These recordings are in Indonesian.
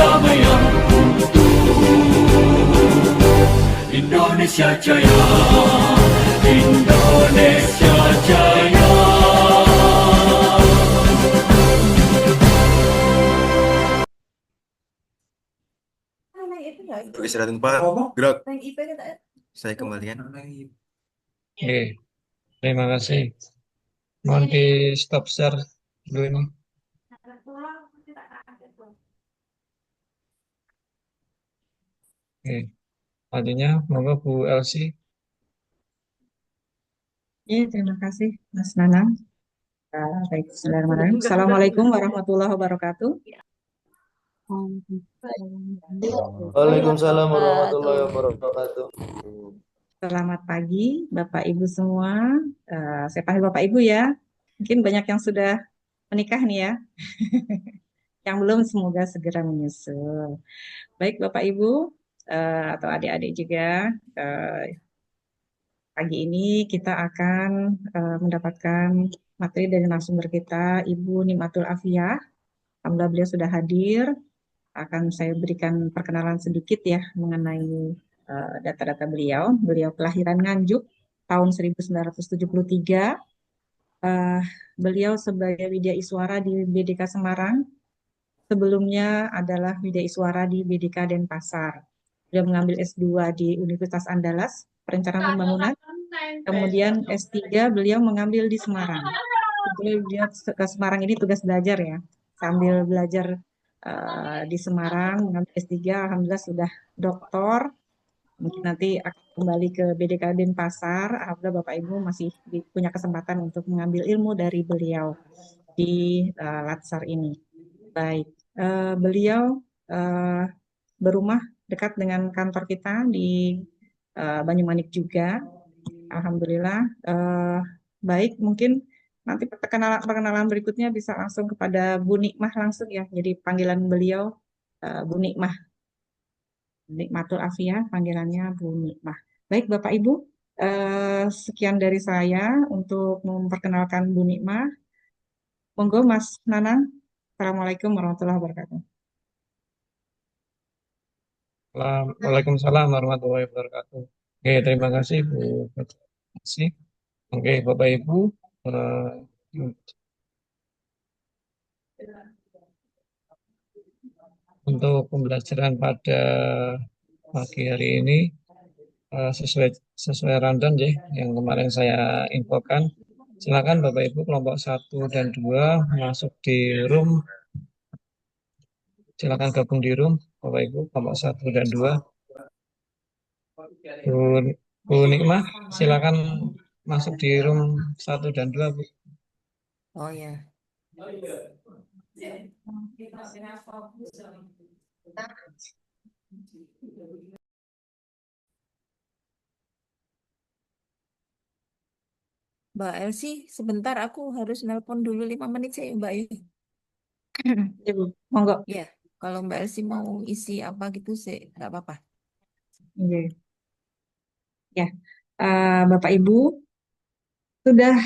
damai yang Indonesia Jaya, Indonesia Jaya. Oke, istirahat Pak. Gerak. Saya kembalikan. Oke, terima kasih. Mohon di stop share dulu ini. Oke, selanjutnya monggo Bu Elsie. Ya, terima kasih Mas Nanang. Baik, bismillahirrahmanirrahim. Assalamualaikum warahmatullahi wabarakatuh. Waalaikumsalam warahmatullahi wabarakatuh. Selamat pagi Bapak Ibu semua. Saya panggil Bapak Ibu ya. Mungkin banyak yang sudah menikah nih ya. Yang belum semoga segera menyusul. Baik Bapak Ibu atau adik-adik juga. Pagi ini kita akan mendapatkan materi dari narasumber kita, Ibu Nimatul Afiyah. Alhamdulillah beliau sudah hadir. Akan saya berikan perkenalan sedikit ya mengenai data-data beliau. Beliau kelahiran Nganjuk tahun 1973. Beliau sebagai Widya Iswara di BDK Semarang. Sebelumnya adalah Widya Iswara di BDK Denpasar. Beliau mengambil S2 di Universitas Andalas, Perencanaan Pembangunan. Kemudian S3 beliau mengambil di Semarang. Beliau ke Semarang ini tugas belajar ya. Sambil belajar di Semarang, mengambil S3, alhamdulillah sudah doktor. Mungkin nanti akan kembali ke BDK Denpasar. Alhamdulillah Bapak Ibu masih punya kesempatan untuk mengambil ilmu dari beliau di Latsar ini. Baik, beliau berumah dekat dengan kantor kita di Banyumanik juga. Alhamdulillah. Baik, mungkin nanti perkenalan berikutnya bisa langsung kepada Bu Nikmah langsung ya. Jadi panggilan beliau Bu Nikmah. Nikmatul Afiyah, panggilannya Bu Nikmah. Baik Bapak Ibu, sekian dari saya untuk memperkenalkan Bu Nikmah. Monggo Mas Nanang. Assalamualaikum warahmatullahi wabarakatuh. Waalaikumsalam warahmatullahi wabarakatuh. Oke, terima kasih Bu Elsie. Oke, Bapak Ibu, untuk pembelajaran pada pagi hari ini sesuai rundown ya yang kemarin saya infokan. Silakan Bapak Ibu kelompok 1 dan 2 masuk di room. Silakan gabung di room Bapak Ibu kelompok 1 dan 2. Bu Nikmah, silakan masuk di room 1 dan 2 Bu. Oh ya. Mbak Elsie, sebentar aku harus nelpon dulu 5 menit saya Mbak ya. Ya Bu, monggo. Ya, kalau Mbak Elsie mau isi apa gitu sih nggak apa-apa. Iya. Ya, Bapak Ibu sudah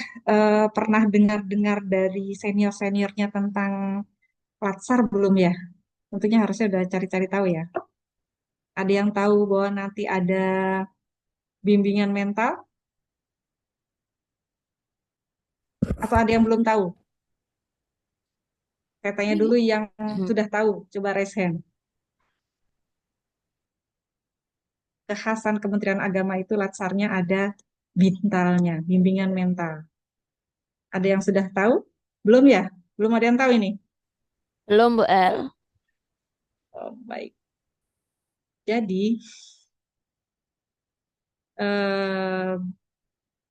pernah dengar-dengar dari senior-seniornya tentang Latsar belum ya? Tentunya harusnya udah cari-cari tahu ya. Ada yang tahu bahwa nanti ada bimbingan mental? Atau ada yang belum tahu? Saya tanya dulu yang sudah tahu, coba raise hand. Kekhasan Kementerian Agama itu Latsarnya ada bintalnya, bimbingan mental. Ada yang sudah tahu? Belum ya? Belum ada yang tahu ini? Belum, Bu El. Oh, baik. Jadi, eh,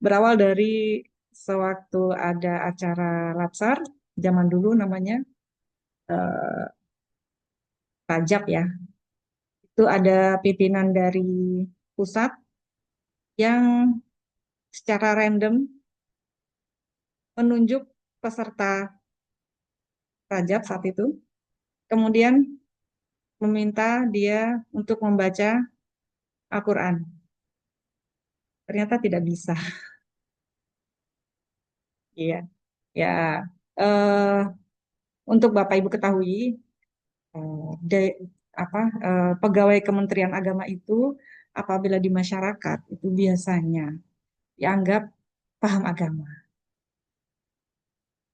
berawal dari sewaktu ada acara Latsar, zaman dulu namanya eh, Rajab ya. Itu ada pimpinan dari pusat yang secara random menunjuk peserta Rajab saat itu, kemudian meminta dia untuk membaca Al-Quran. Ternyata tidak bisa. Iya, ya. eh, untuk Bapak Ibu ketahui, pegawai Kementerian Agama itu apabila di masyarakat itu biasanya dianggap paham agama.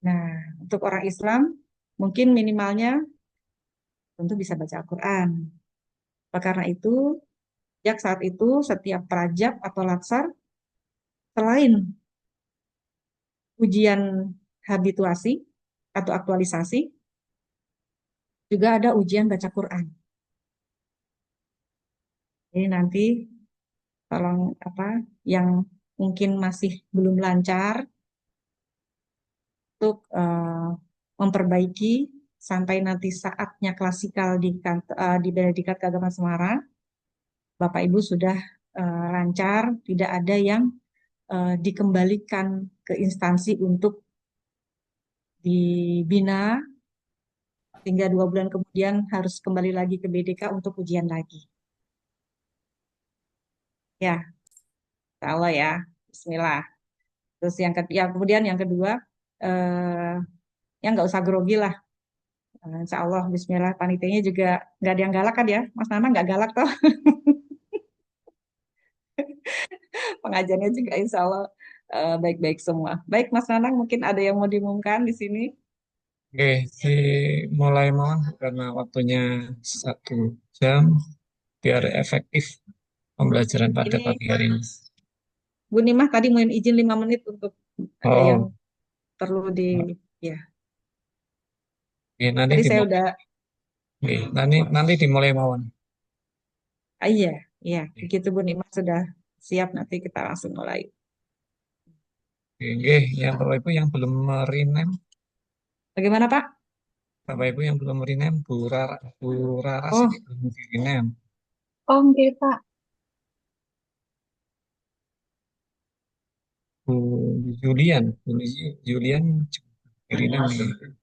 Nah, untuk orang Islam mungkin minimalnya tentu bisa baca Al-Quran. Oleh karena itu, sejak saat itu setiap prajab atau latsar selain ujian habituasi atau aktualisasi, juga ada ujian baca Quran. Jadi nanti tolong yang mungkin masih belum lancar untuk memperbaiki sampai nanti saatnya klasikal di Benedikat Keagamaan Semarang, Bapak Ibu sudah lancar, tidak ada yang dikembalikan ke instansi untuk dibina, sehingga 2 bulan kemudian harus kembali lagi ke BDK untuk ujian lagi. Ya, insya Allah ya, Bismillah. Terus kemudian yang kedua, ya nggak usah grogi lah. Insya Allah, Bismillah. Panitianya juga nggak ada yang galak kan ya, Mas Nana nggak galak toh. Pengajarnya juga Insya Allah baik-baik semua. Baik, Mas Nanang, mungkin ada yang mau diumumkan di sini. Oke, mulai mohon karena waktunya 1 jam biar efektif pembelajaran pada Ini pagi hari ini. Bu Nimah tadi mau izin 5 menit untuk ada yang Oh, perlu ya. oke, nanti Tadi saya dimulai. udah, Oke, nanti dimulai mohon. iya, iya, Oke, begitu Bu Nimah sudah siap nanti kita langsung mulai. oke, yang Bapak Ibu yang belum merinem, Bagaimana Pak? Bapak Ibu yang belum merinem, Bu Raras Oh, ini belum dirinem. oh, enggak Pak. Bu Julian, Julian dirinem nih.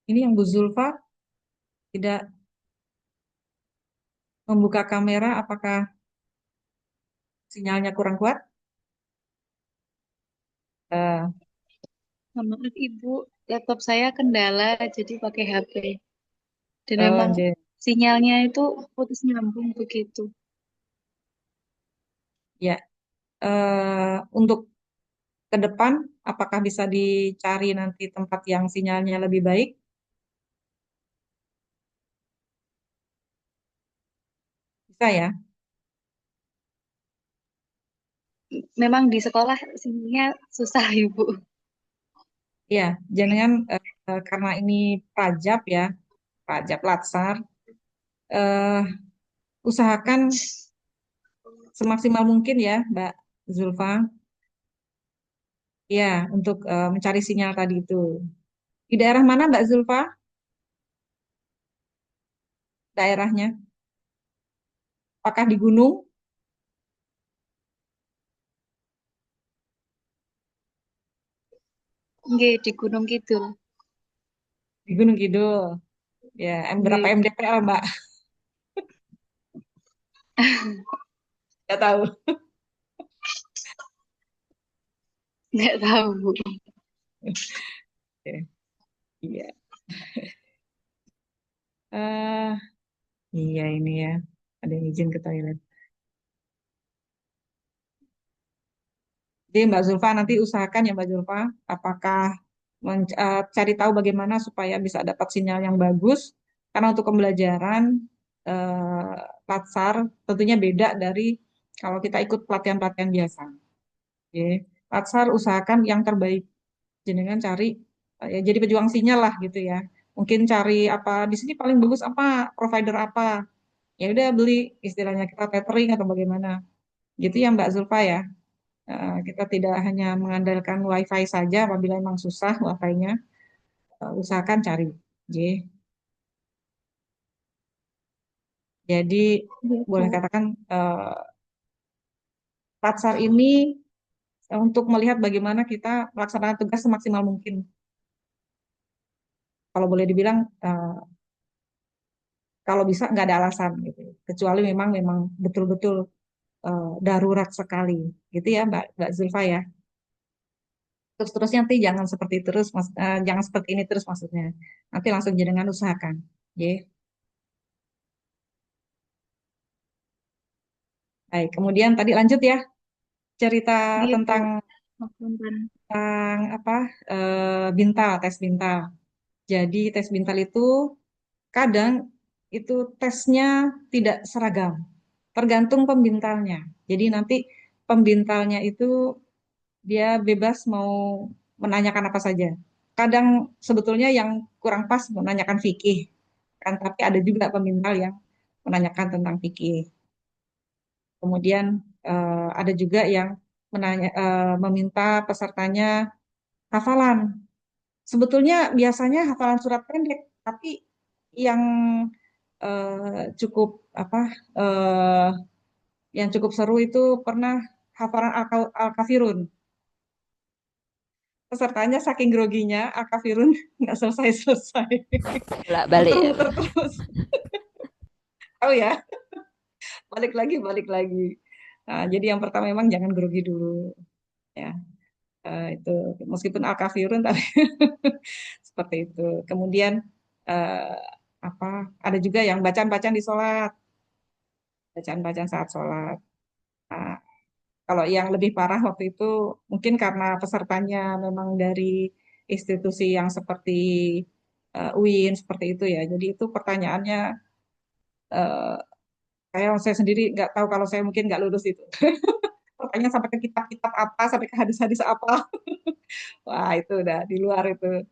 Ini yang Bu Zulfa tidak membuka kamera, apakah sinyalnya kurang kuat? Eh, Maaf Ibu, laptop saya kendala jadi pakai HP. Dan memang nggih. sinyalnya itu putus nyambung begitu. Ya, untuk ke depan, apakah bisa dicari nanti tempat yang sinyalnya lebih baik? Bisa ya? Memang di sekolah sinyalnya susah Ibu. Ya, jangan karena ini pajak ya, pajak latsar, eh, usahakan semaksimal mungkin ya, Mbak Zulfa, ya, untuk mencari sinyal tadi itu. Di daerah mana Mbak Zulfa? Daerahnya? Apakah di gunung? Nggih, di Gunung Kidul. Di Gunung Kidul. Ya, berapa Nggih, MDPL Mbak? Nggak tahu. nggak tahu Bu. Oke, iya. eh iya ini ya, ada yang izin ke toilet. Jadi Mbak Zulfa nanti usahakan ya Mbak Zulfa, apakah cari tahu bagaimana supaya bisa dapat sinyal yang bagus. Karena untuk pembelajaran Latsar tentunya beda dari kalau kita ikut pelatihan-pelatihan biasa. Oke. Latsar usahakan yang terbaik. Jenengan cari ya jadi pejuang sinyal lah gitu ya. Mungkin cari apa di sini paling bagus apa, provider apa. Ya udah beli istilahnya kita tethering atau bagaimana. Gitu ya Mbak Zulfa ya. Kita tidak hanya mengandalkan WiFi saja apabila memang susah WiFi-nya, usahakan cari. J. Jadi Iya, boleh Bu. katakan Patsar ini untuk melihat bagaimana kita melaksanakan tugas semaksimal mungkin. Kalau boleh dibilang kalau bisa nggak ada alasan gitu. Kecuali memang memang betul-betul darurat sekali, gitu ya Mbak Zulfa ya. Terus-terusnya nanti jangan seperti terus, jangan seperti ini terus maksudnya. Nanti langsung jenengan usahakan. Ya. Baik, kemudian tadi lanjut ya cerita Iya, Bu. tentang Punten. apa bintal, tes bintal. Jadi tes bintal itu kadang itu tesnya tidak seragam, tergantung pembintalnya. Jadi nanti pembintalnya itu dia bebas mau menanyakan apa saja. Kadang sebetulnya yang kurang pas menanyakan fikih, kan? Tapi ada juga pembintal yang menanyakan tentang fikih. Kemudian ada juga yang meminta pesertanya hafalan. Sebetulnya biasanya hafalan surat pendek, tapi yang cukup apa eh, yang cukup seru itu pernah hafalan Al-Kafirun. Pesertanya saking groginya Al-Kafirun nggak selesai-selesai. Bolak balik ya. Muter-muter terus. Tahu ya, balik lagi. Nah, jadi yang pertama memang jangan grogi dulu ya. Itu meskipun Al-Kafirun tapi seperti itu. Kemudian eh, apa ada juga yang bacaan-bacaan di sholat, bacaan-bacaan saat sholat. Nah, kalau yang lebih parah waktu itu mungkin karena pesertanya memang dari institusi yang seperti UIN seperti itu ya. Jadi itu pertanyaannya eh, saya sendiri nggak tahu kalau saya mungkin nggak lulus itu. Pertanyaan sampai ke kitab-kitab apa, sampai ke hadis-hadis apa. Wah itu udah di luar itu.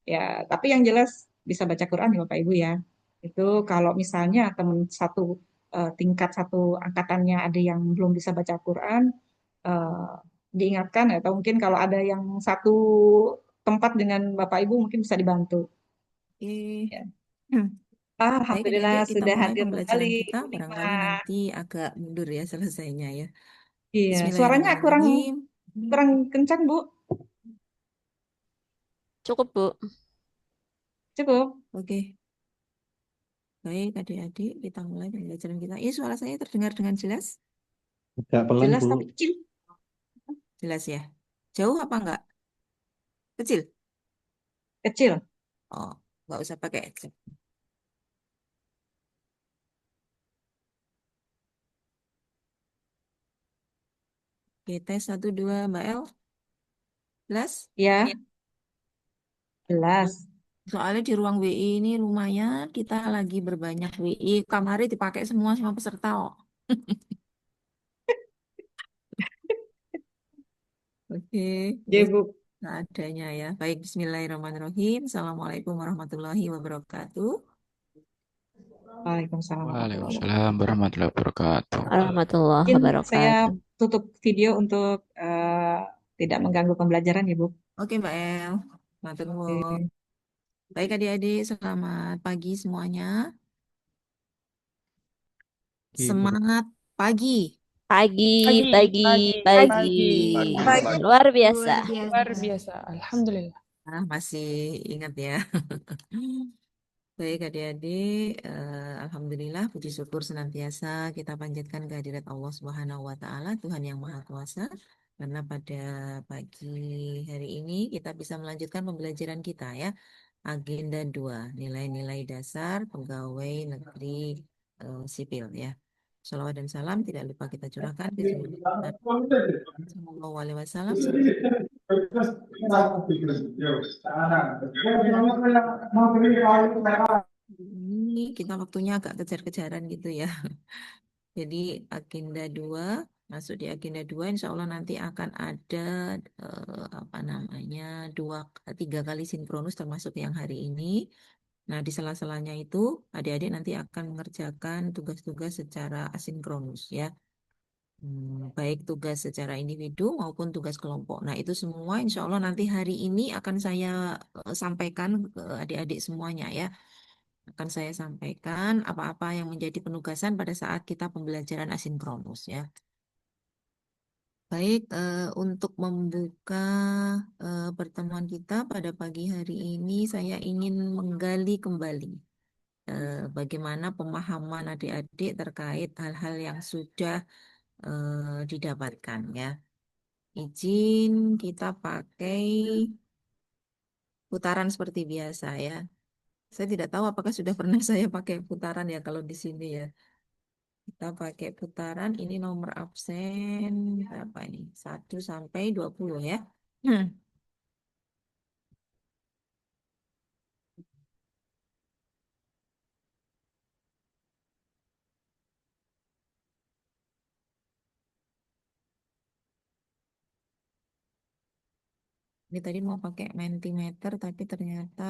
Ya, tapi yang jelas bisa baca Quran ya Bapak Ibu ya. Itu kalau misalnya teman satu tingkat satu angkatannya ada yang belum bisa baca Quran, eh, diingatkan atau mungkin kalau ada yang satu tempat dengan Bapak Ibu mungkin bisa dibantu. Oke. Ya. Hmm. Baik, Alhamdulillah adik-adik, kita sudah mulai hadir kembali pembelajaran kita. Bu Nikma. Barangkali nanti agak mundur ya selesainya ya. Iya, suaranya kurang Bismillahirrahmanirrahim. kurang kencang Bu. Cukup, Bu. Cukup. Oke, baik adik-adik, kita mulai pembelajaran kita. Ini suara saya terdengar dengan jelas? Agak pelan, Jelas Bu. tapi kecil. Jelas ya? Jauh apa enggak? Kecil? Kecil. Oh, nggak usah pakai headset. Oke, tes 1, 2, Mbak El. Jelas? Ya, Ya. jelas. Soalnya di ruang WI ini lumayan, kita lagi berbanyak WI. Kamarnya dipakai semua sama peserta. Oh. Oke, ini Ya Bu. adanya ya. Baik, Bismillahirrahmanirrahim. Assalamualaikum warahmatullahi wabarakatuh. Waalaikumsalam warahmatullahi wabarakatuh. Waalaikumsalam warahmatullahi wabarakatuh. Warahmatullahi Mungkin saya wabarakatuh. tutup video untuk tidak mengganggu pembelajaran ya Bu. Oke, Mbak El. Matur nuwun. Oke. Baik adik-adik, selamat pagi semuanya. Ibu. Semangat pagi. Pagi, Pagi, pagi, pagi, pagi. pagi. Luar biasa. Luar biasa. Alhamdulillah. Masih ingat ya. Baik adik-adik, Alhamdulillah puji syukur senantiasa kita panjatkan kehadirat Allah Subhanahu wa Ta'ala, Tuhan yang Maha Kuasa. Karena pada pagi hari ini kita bisa melanjutkan pembelajaran kita ya. Agenda 2, nilai-nilai dasar pegawai negeri sipil ya. Salawat dan salam tidak lupa kita curahkan ke Junjungan Sallallahu Alaihi Wasallam. Ini kita waktunya agak kejar-kejaran gitu ya. Jadi agenda 2, masuk di agenda 2, insya Allah nanti akan ada apa namanya 3 kali sinkronus termasuk yang hari ini. Nah di sela-selanya itu adik-adik nanti akan mengerjakan tugas-tugas secara asinkronus ya. Baik tugas secara individu maupun tugas kelompok. Nah itu semua insya Allah nanti hari ini akan saya sampaikan ke adik-adik semuanya ya. Akan saya sampaikan apa-apa yang menjadi penugasan pada saat kita pembelajaran asinkronus ya. Baik, untuk membuka pertemuan kita pada pagi hari ini, saya ingin menggali kembali bagaimana pemahaman adik-adik terkait hal-hal yang sudah didapatkan ya. Izin kita pakai putaran seperti biasa ya. Saya tidak tahu apakah sudah pernah saya pakai putaran ya kalau di sini ya. Kita pakai putaran, ini nomor absen berapa ini? 1 sampai 20 ya. Hmm. Ini tadi mau pakai Mentimeter tapi ternyata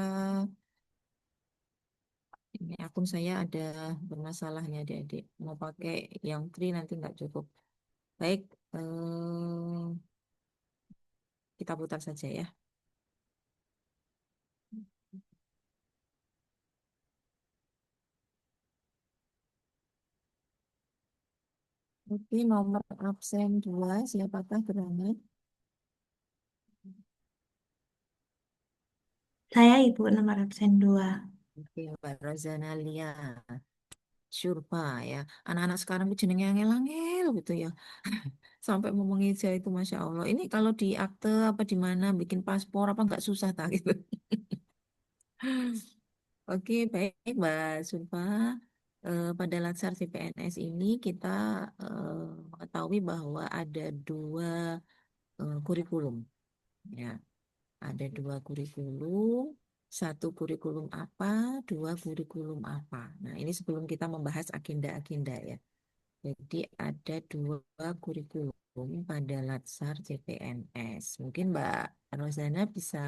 ini akun saya ada bermasalahnya adik-adik. Mau pakai yang free nanti nggak cukup. Baik, kita putar saja ya. Oke, nomor absen 2, siapakah gerangan? Saya Ibu nomor absen 2. Oke, Mbak Rozana Lia. Syurpa ya. Anak-anak sekarang tuh jenengnya angel-angel gitu ya. Sampai mau mengeja itu Masya Allah. Ini kalau di akte apa di mana bikin paspor apa nggak susah tak gitu. Oke, baik Mbak Sulfa. Pada Latsar CPNS ini kita mengetahui bahwa ada 2 kurikulum. Ya, ada 2 kurikulum. 1 kurikulum apa, 2 kurikulum apa. Nah, ini sebelum kita membahas agenda-agenda ya. Jadi ada 2 kurikulum pada Latsar CPNS. Mungkin Mbak Rozana bisa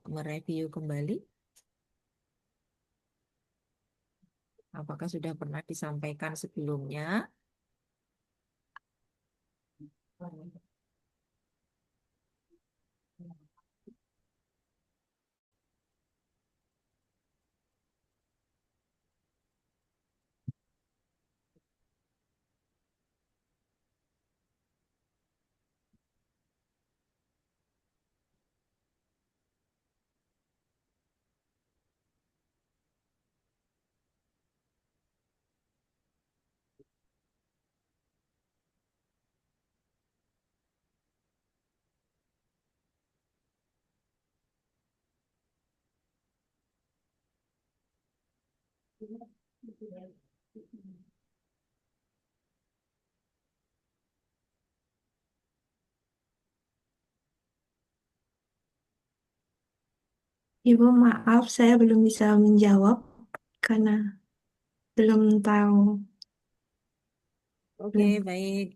mereview kembali. Apakah sudah pernah disampaikan sebelumnya? Ibu maaf saya belum bisa menjawab karena belum tahu. Oke, Belum. baik.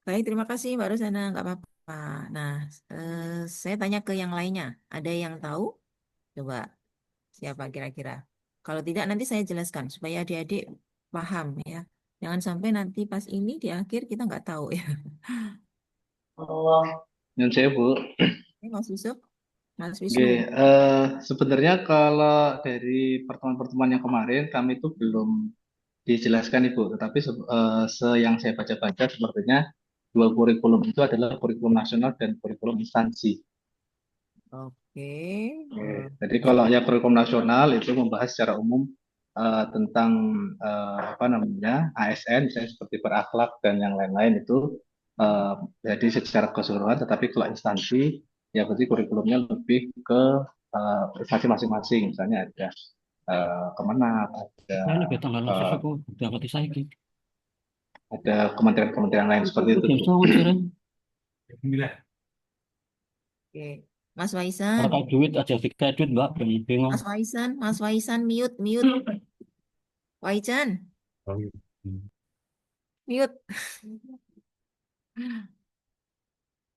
Baik, terima kasih Mbak Rozana. Nggak apa-apa. Nah, saya tanya ke yang lainnya. Ada yang tahu? Coba, siapa kira-kira? Kalau tidak, nanti saya jelaskan supaya adik-adik paham ya. Jangan sampai nanti pas ini di akhir kita nggak tahu ya. Oh, yang saya Bu. Ini Mas Yusuf, Mas Oke, Wisnu. sebenarnya kalau dari pertemuan-pertemuan yang kemarin kami itu belum dijelaskan Ibu, tetapi yang saya baca-baca sepertinya 2 kurikulum itu adalah kurikulum nasional dan kurikulum instansi. Oke. Oke, jadi kalau yang kurikulum nasional itu membahas secara umum tentang apa namanya ASN, misalnya seperti berakhlak dan yang lain-lain itu jadi secara keseluruhan. Tetapi kalau instansi, ya berarti kurikulumnya lebih ke instansi masing-masing. Misalnya ada Kemenak, ada kementerian-kementerian lain seperti itu. Oke. Mas Waisan. Mas Waisan, mute. Waisan, mute.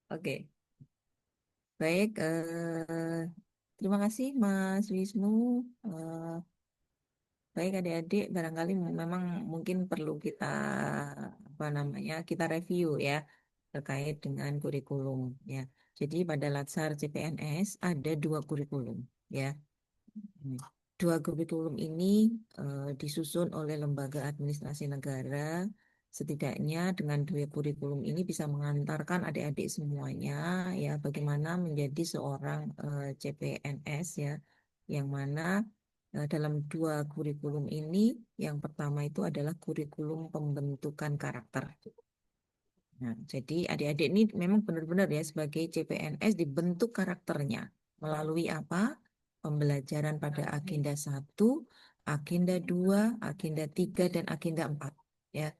Oke. Baik, terima kasih Mas Wisnu. Eh, Baik adik-adik, barangkali memang mungkin perlu kita apa namanya kita review ya terkait dengan kurikulum ya. Jadi pada Latsar CPNS ada 2 kurikulum ya. dua kurikulum ini disusun oleh lembaga administrasi negara. Setidaknya dengan dua kurikulum ini bisa mengantarkan adik-adik semuanya ya bagaimana menjadi seorang CPNS ya, yang mana dalam dua kurikulum ini yang pertama itu adalah kurikulum pembentukan karakter. Nah, jadi adik-adik ini memang benar-benar ya sebagai CPNS dibentuk karakternya melalui apa? Pembelajaran pada agenda 1, agenda 2, agenda 3, dan agenda 4. Ya.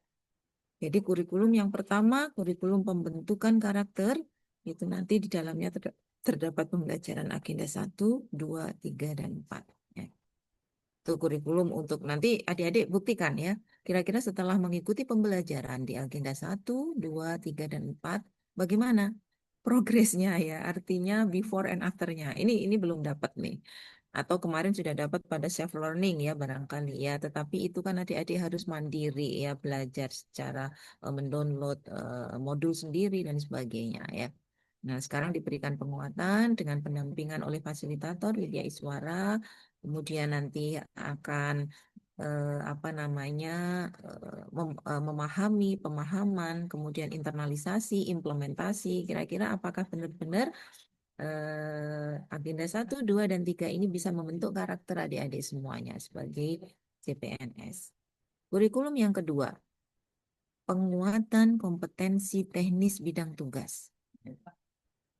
Jadi kurikulum yang pertama, kurikulum pembentukan karakter, itu nanti di dalamnya terdapat pembelajaran agenda 1, 2, 3, dan 4. Ya. Itu kurikulum untuk nanti adik-adik buktikan ya. Kira-kira setelah mengikuti pembelajaran di agenda 1, 2, 3, dan 4, bagaimana progresnya ya? Artinya before and after-nya. Ini belum dapat nih. Atau kemarin sudah dapat pada self learning ya barangkali ya. Tetapi itu kan adik-adik harus mandiri ya, belajar secara mendownload modul sendiri dan sebagainya ya. Nah, sekarang diberikan penguatan dengan pendampingan oleh fasilitator Widya Iswara. Kemudian nanti akan apa namanya memahami pemahaman, kemudian internalisasi, implementasi. Kira-kira apakah benar-benar agenda 1, 2, dan 3 ini bisa membentuk karakter adik-adik semuanya sebagai CPNS. Kurikulum yang kedua, penguatan kompetensi teknis bidang tugas.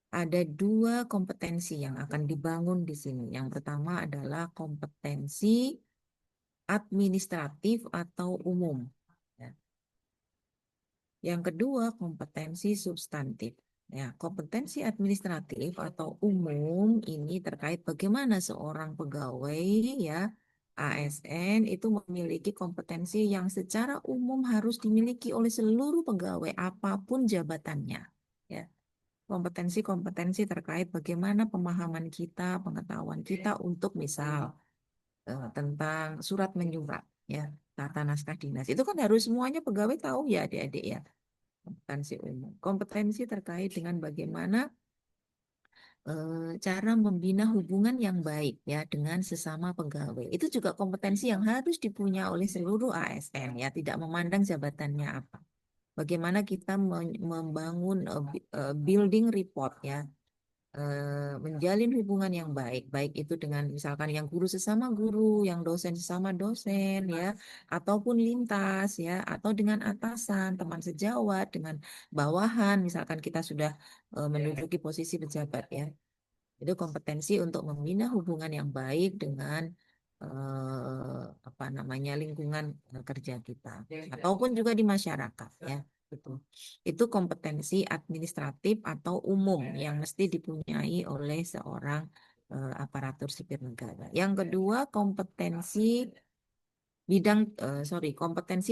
Ada dua kompetensi yang akan dibangun di sini. Yang pertama adalah kompetensi administratif atau umum. Ya. Yang kedua, kompetensi substantif. Ya, kompetensi administratif atau umum ini terkait bagaimana seorang pegawai ya ASN itu memiliki kompetensi yang secara umum harus dimiliki oleh seluruh pegawai apapun jabatannya. Ya. Kompetensi-kompetensi terkait bagaimana pemahaman kita, pengetahuan kita untuk misal tentang surat menyurat ya, tata naskah dinas. Itu kan harus semuanya pegawai tahu ya adik-adik ya. Kompetensi umum. Kompetensi terkait dengan bagaimana cara membina hubungan yang baik ya dengan sesama pegawai. Itu juga kompetensi yang harus dipunya oleh seluruh ASN ya, tidak memandang jabatannya apa. Bagaimana kita membangun building report ya, menjalin hubungan yang baik, baik itu dengan misalkan yang guru sesama guru, yang dosen sesama dosen ya, ataupun lintas ya, atau dengan atasan, teman sejawat, dengan bawahan, misalkan kita sudah menduduki posisi pejabat ya. Itu kompetensi untuk membina hubungan yang baik dengan apa namanya lingkungan kerja kita, ataupun juga di masyarakat ya. Itu kompetensi administratif atau umum yang mesti dipunyai oleh seorang aparatur sipil negara. Yang kedua, kompetensi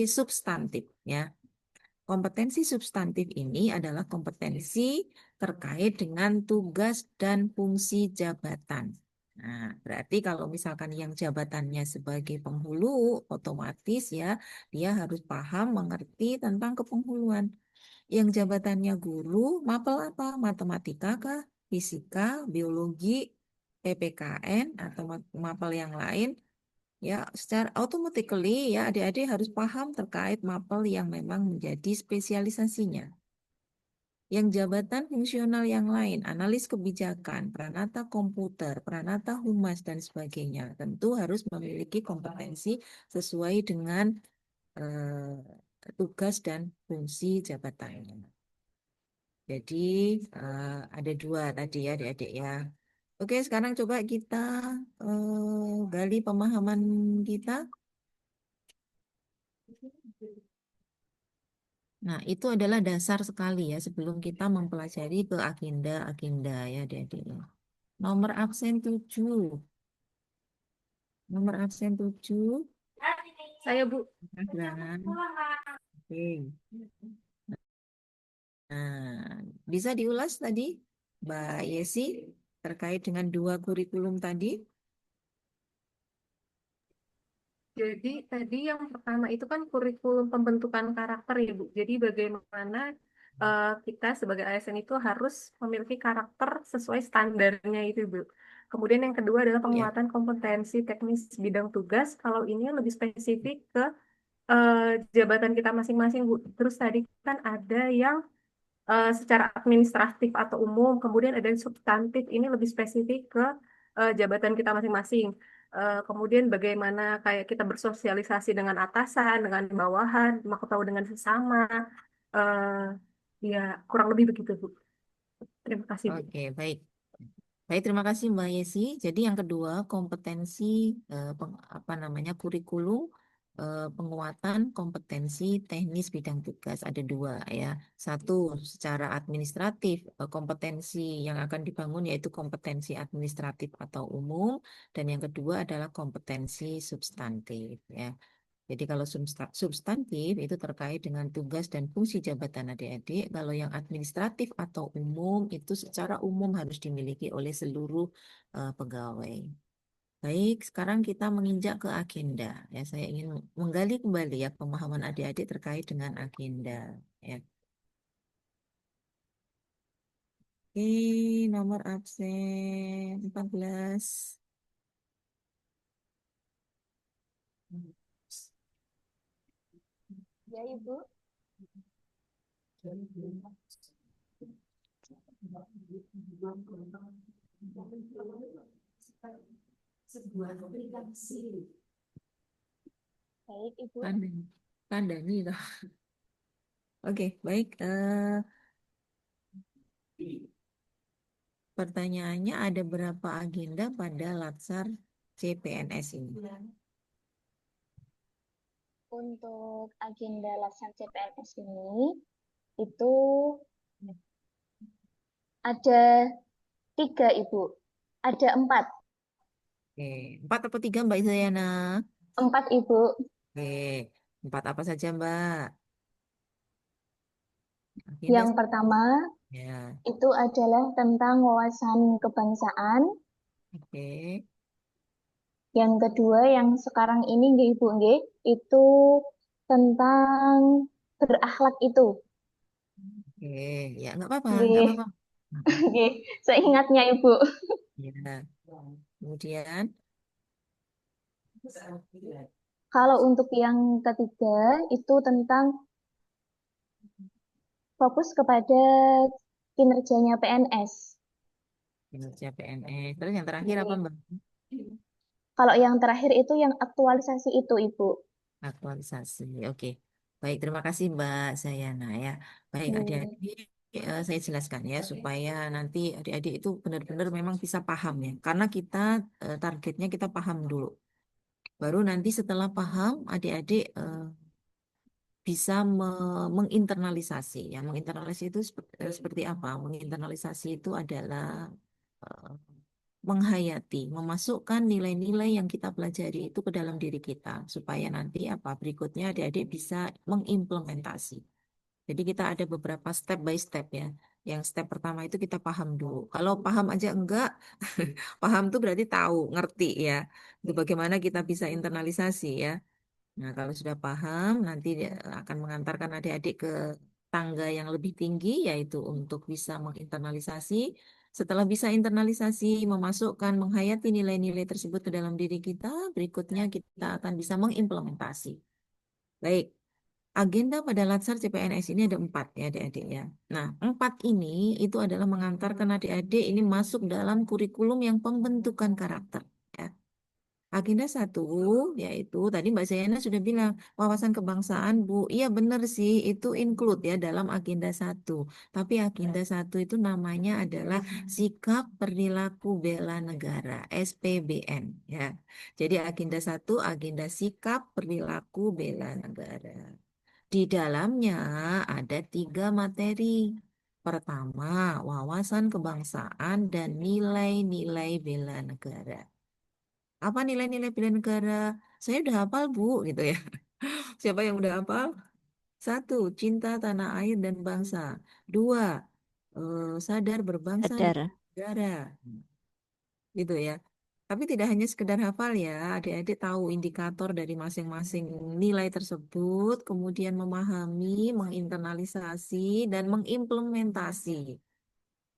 substantif ya. Kompetensi substantif ini adalah kompetensi terkait dengan tugas dan fungsi jabatan. Nah, berarti kalau misalkan yang jabatannya sebagai penghulu, otomatis ya dia harus paham, mengerti tentang kepenghuluan. Yang jabatannya guru, mapel apa? Matematika kah? Fisika, biologi, PPKN, atau mapel yang lain? Ya, secara automatically ya adik-adik harus paham terkait mapel yang memang menjadi spesialisasinya. Yang jabatan fungsional yang lain, analis kebijakan, pranata komputer, pranata humas, dan sebagainya, tentu harus memiliki kompetensi sesuai dengan tugas dan fungsi jabatannya. Jadi ada dua tadi ya adik-adik ya. Oke, sekarang coba kita gali pemahaman kita. Nah, itu adalah dasar sekali ya sebelum kita mempelajari ke agenda-agenda ya adik-adik. Nomor absen 7. Nomor absen 7. Saya, Bu. Oke. Nah, bisa diulas tadi, Mbak Yesi, terkait dengan dua kurikulum tadi? Jadi tadi yang pertama itu kan kurikulum pembentukan karakter ya, Bu. Jadi bagaimana kita sebagai ASN itu harus memiliki karakter sesuai standarnya itu, Bu. Kemudian yang kedua adalah Ya. penguatan kompetensi teknis bidang tugas. Kalau ini lebih spesifik ke jabatan kita masing-masing, Bu. Terus tadi kan ada yang secara administratif atau umum, kemudian ada yang substantif, ini lebih spesifik ke jabatan kita masing-masing. Kemudian bagaimana kayak kita bersosialisasi dengan atasan, dengan bawahan, mau tahu dengan sesama. eh Ya, kurang lebih begitu, Bu. Terima kasih, Bu. Oke, baik. Baik, terima kasih Mbak Yesi. Jadi yang kedua, kompetensi apa namanya kurikulum penguatan kompetensi teknis bidang tugas ada dua ya. Satu, secara administratif kompetensi yang akan dibangun yaitu kompetensi administratif atau umum, dan yang kedua adalah kompetensi substantif ya. Jadi kalau substantif itu terkait dengan tugas dan fungsi jabatan adik-adik. Kalau yang administratif atau umum itu secara umum harus dimiliki oleh seluruh pegawai. Baik, sekarang kita menginjak ke agenda. Ya, saya ingin menggali kembali ya pemahaman adik-adik terkait dengan agenda. Ya. Oke, nomor absen 14. Ya, Ibu. Baik, Ibu. Kandani toh. Oke, baik. Pertanyaannya ada berapa agenda pada Latsar CPNS ini? Untuk agenda laksana CPNS ini itu ada 3, Ibu. Ada 4. Oke, 4 atau 3 Mbak Zayana? 4, Ibu. Oke, 4 apa saja Mbak? Agenda Yang pertama ya. itu adalah tentang wawasan kebangsaan. Oke. Yang kedua yang sekarang ini nggih, Ibu nggih, itu tentang berakhlak itu. Oke, ya nggak apa-apa, nggak Nggih. apa-apa. Nggih, seingatnya Ibu. Ya. Kemudian Kalau untuk yang ketiga itu tentang fokus kepada kinerjanya PNS. kinerja PNS. Terus yang terakhir apa Mbak? Kalau yang terakhir itu yang aktualisasi itu, Ibu. Aktualisasi. Oke. Baik, terima kasih Mbak Sayana ya. Baik, adik-adik saya jelaskan ya supaya nanti adik-adik itu benar-benar memang bisa paham ya. Karena kita targetnya kita paham dulu. Baru nanti setelah paham adik-adik bisa menginternalisasi ya. Menginternalisasi itu seperti apa? Menginternalisasi itu adalah eh, menghayati, memasukkan nilai-nilai yang kita pelajari itu ke dalam diri kita supaya nanti apa berikutnya adik-adik bisa mengimplementasi. Jadi kita ada beberapa step by step ya. Yang step pertama itu kita paham dulu. Kalau paham aja enggak, paham tuh berarti tahu, ngerti ya. Itu bagaimana kita bisa internalisasi ya. Nah, kalau sudah paham, nanti dia akan mengantarkan adik-adik ke tangga yang lebih tinggi, yaitu untuk bisa menginternalisasi. Setelah bisa internalisasi, memasukkan, menghayati nilai-nilai tersebut ke dalam diri kita, berikutnya kita akan bisa mengimplementasi. Baik, agenda pada Latsar CPNS ini ada 4 ya adik-adik ya. Nah, 4 ini itu adalah mengantarkan adik-adik ini masuk dalam kurikulum yang pembentukan karakter. Ya. Agenda 1 yaitu tadi Mbak Zayana sudah bilang wawasan kebangsaan Bu. Iya benar sih itu include ya dalam agenda 1. Tapi agenda 1 itu namanya adalah sikap perilaku bela negara SPBN ya. Jadi agenda 1 agenda sikap perilaku bela negara. Di dalamnya ada 3 materi. Pertama, wawasan kebangsaan dan nilai-nilai bela negara. Apa nilai-nilai bela negara? Saya udah hafal, Bu, gitu ya. Siapa yang udah hafal? 1, cinta tanah air dan bangsa. 2, sadar berbangsa dan Sadar. negara. Gitu ya. Tapi tidak hanya sekedar hafal ya, adik-adik tahu indikator dari masing-masing nilai tersebut, kemudian memahami, menginternalisasi, dan mengimplementasi.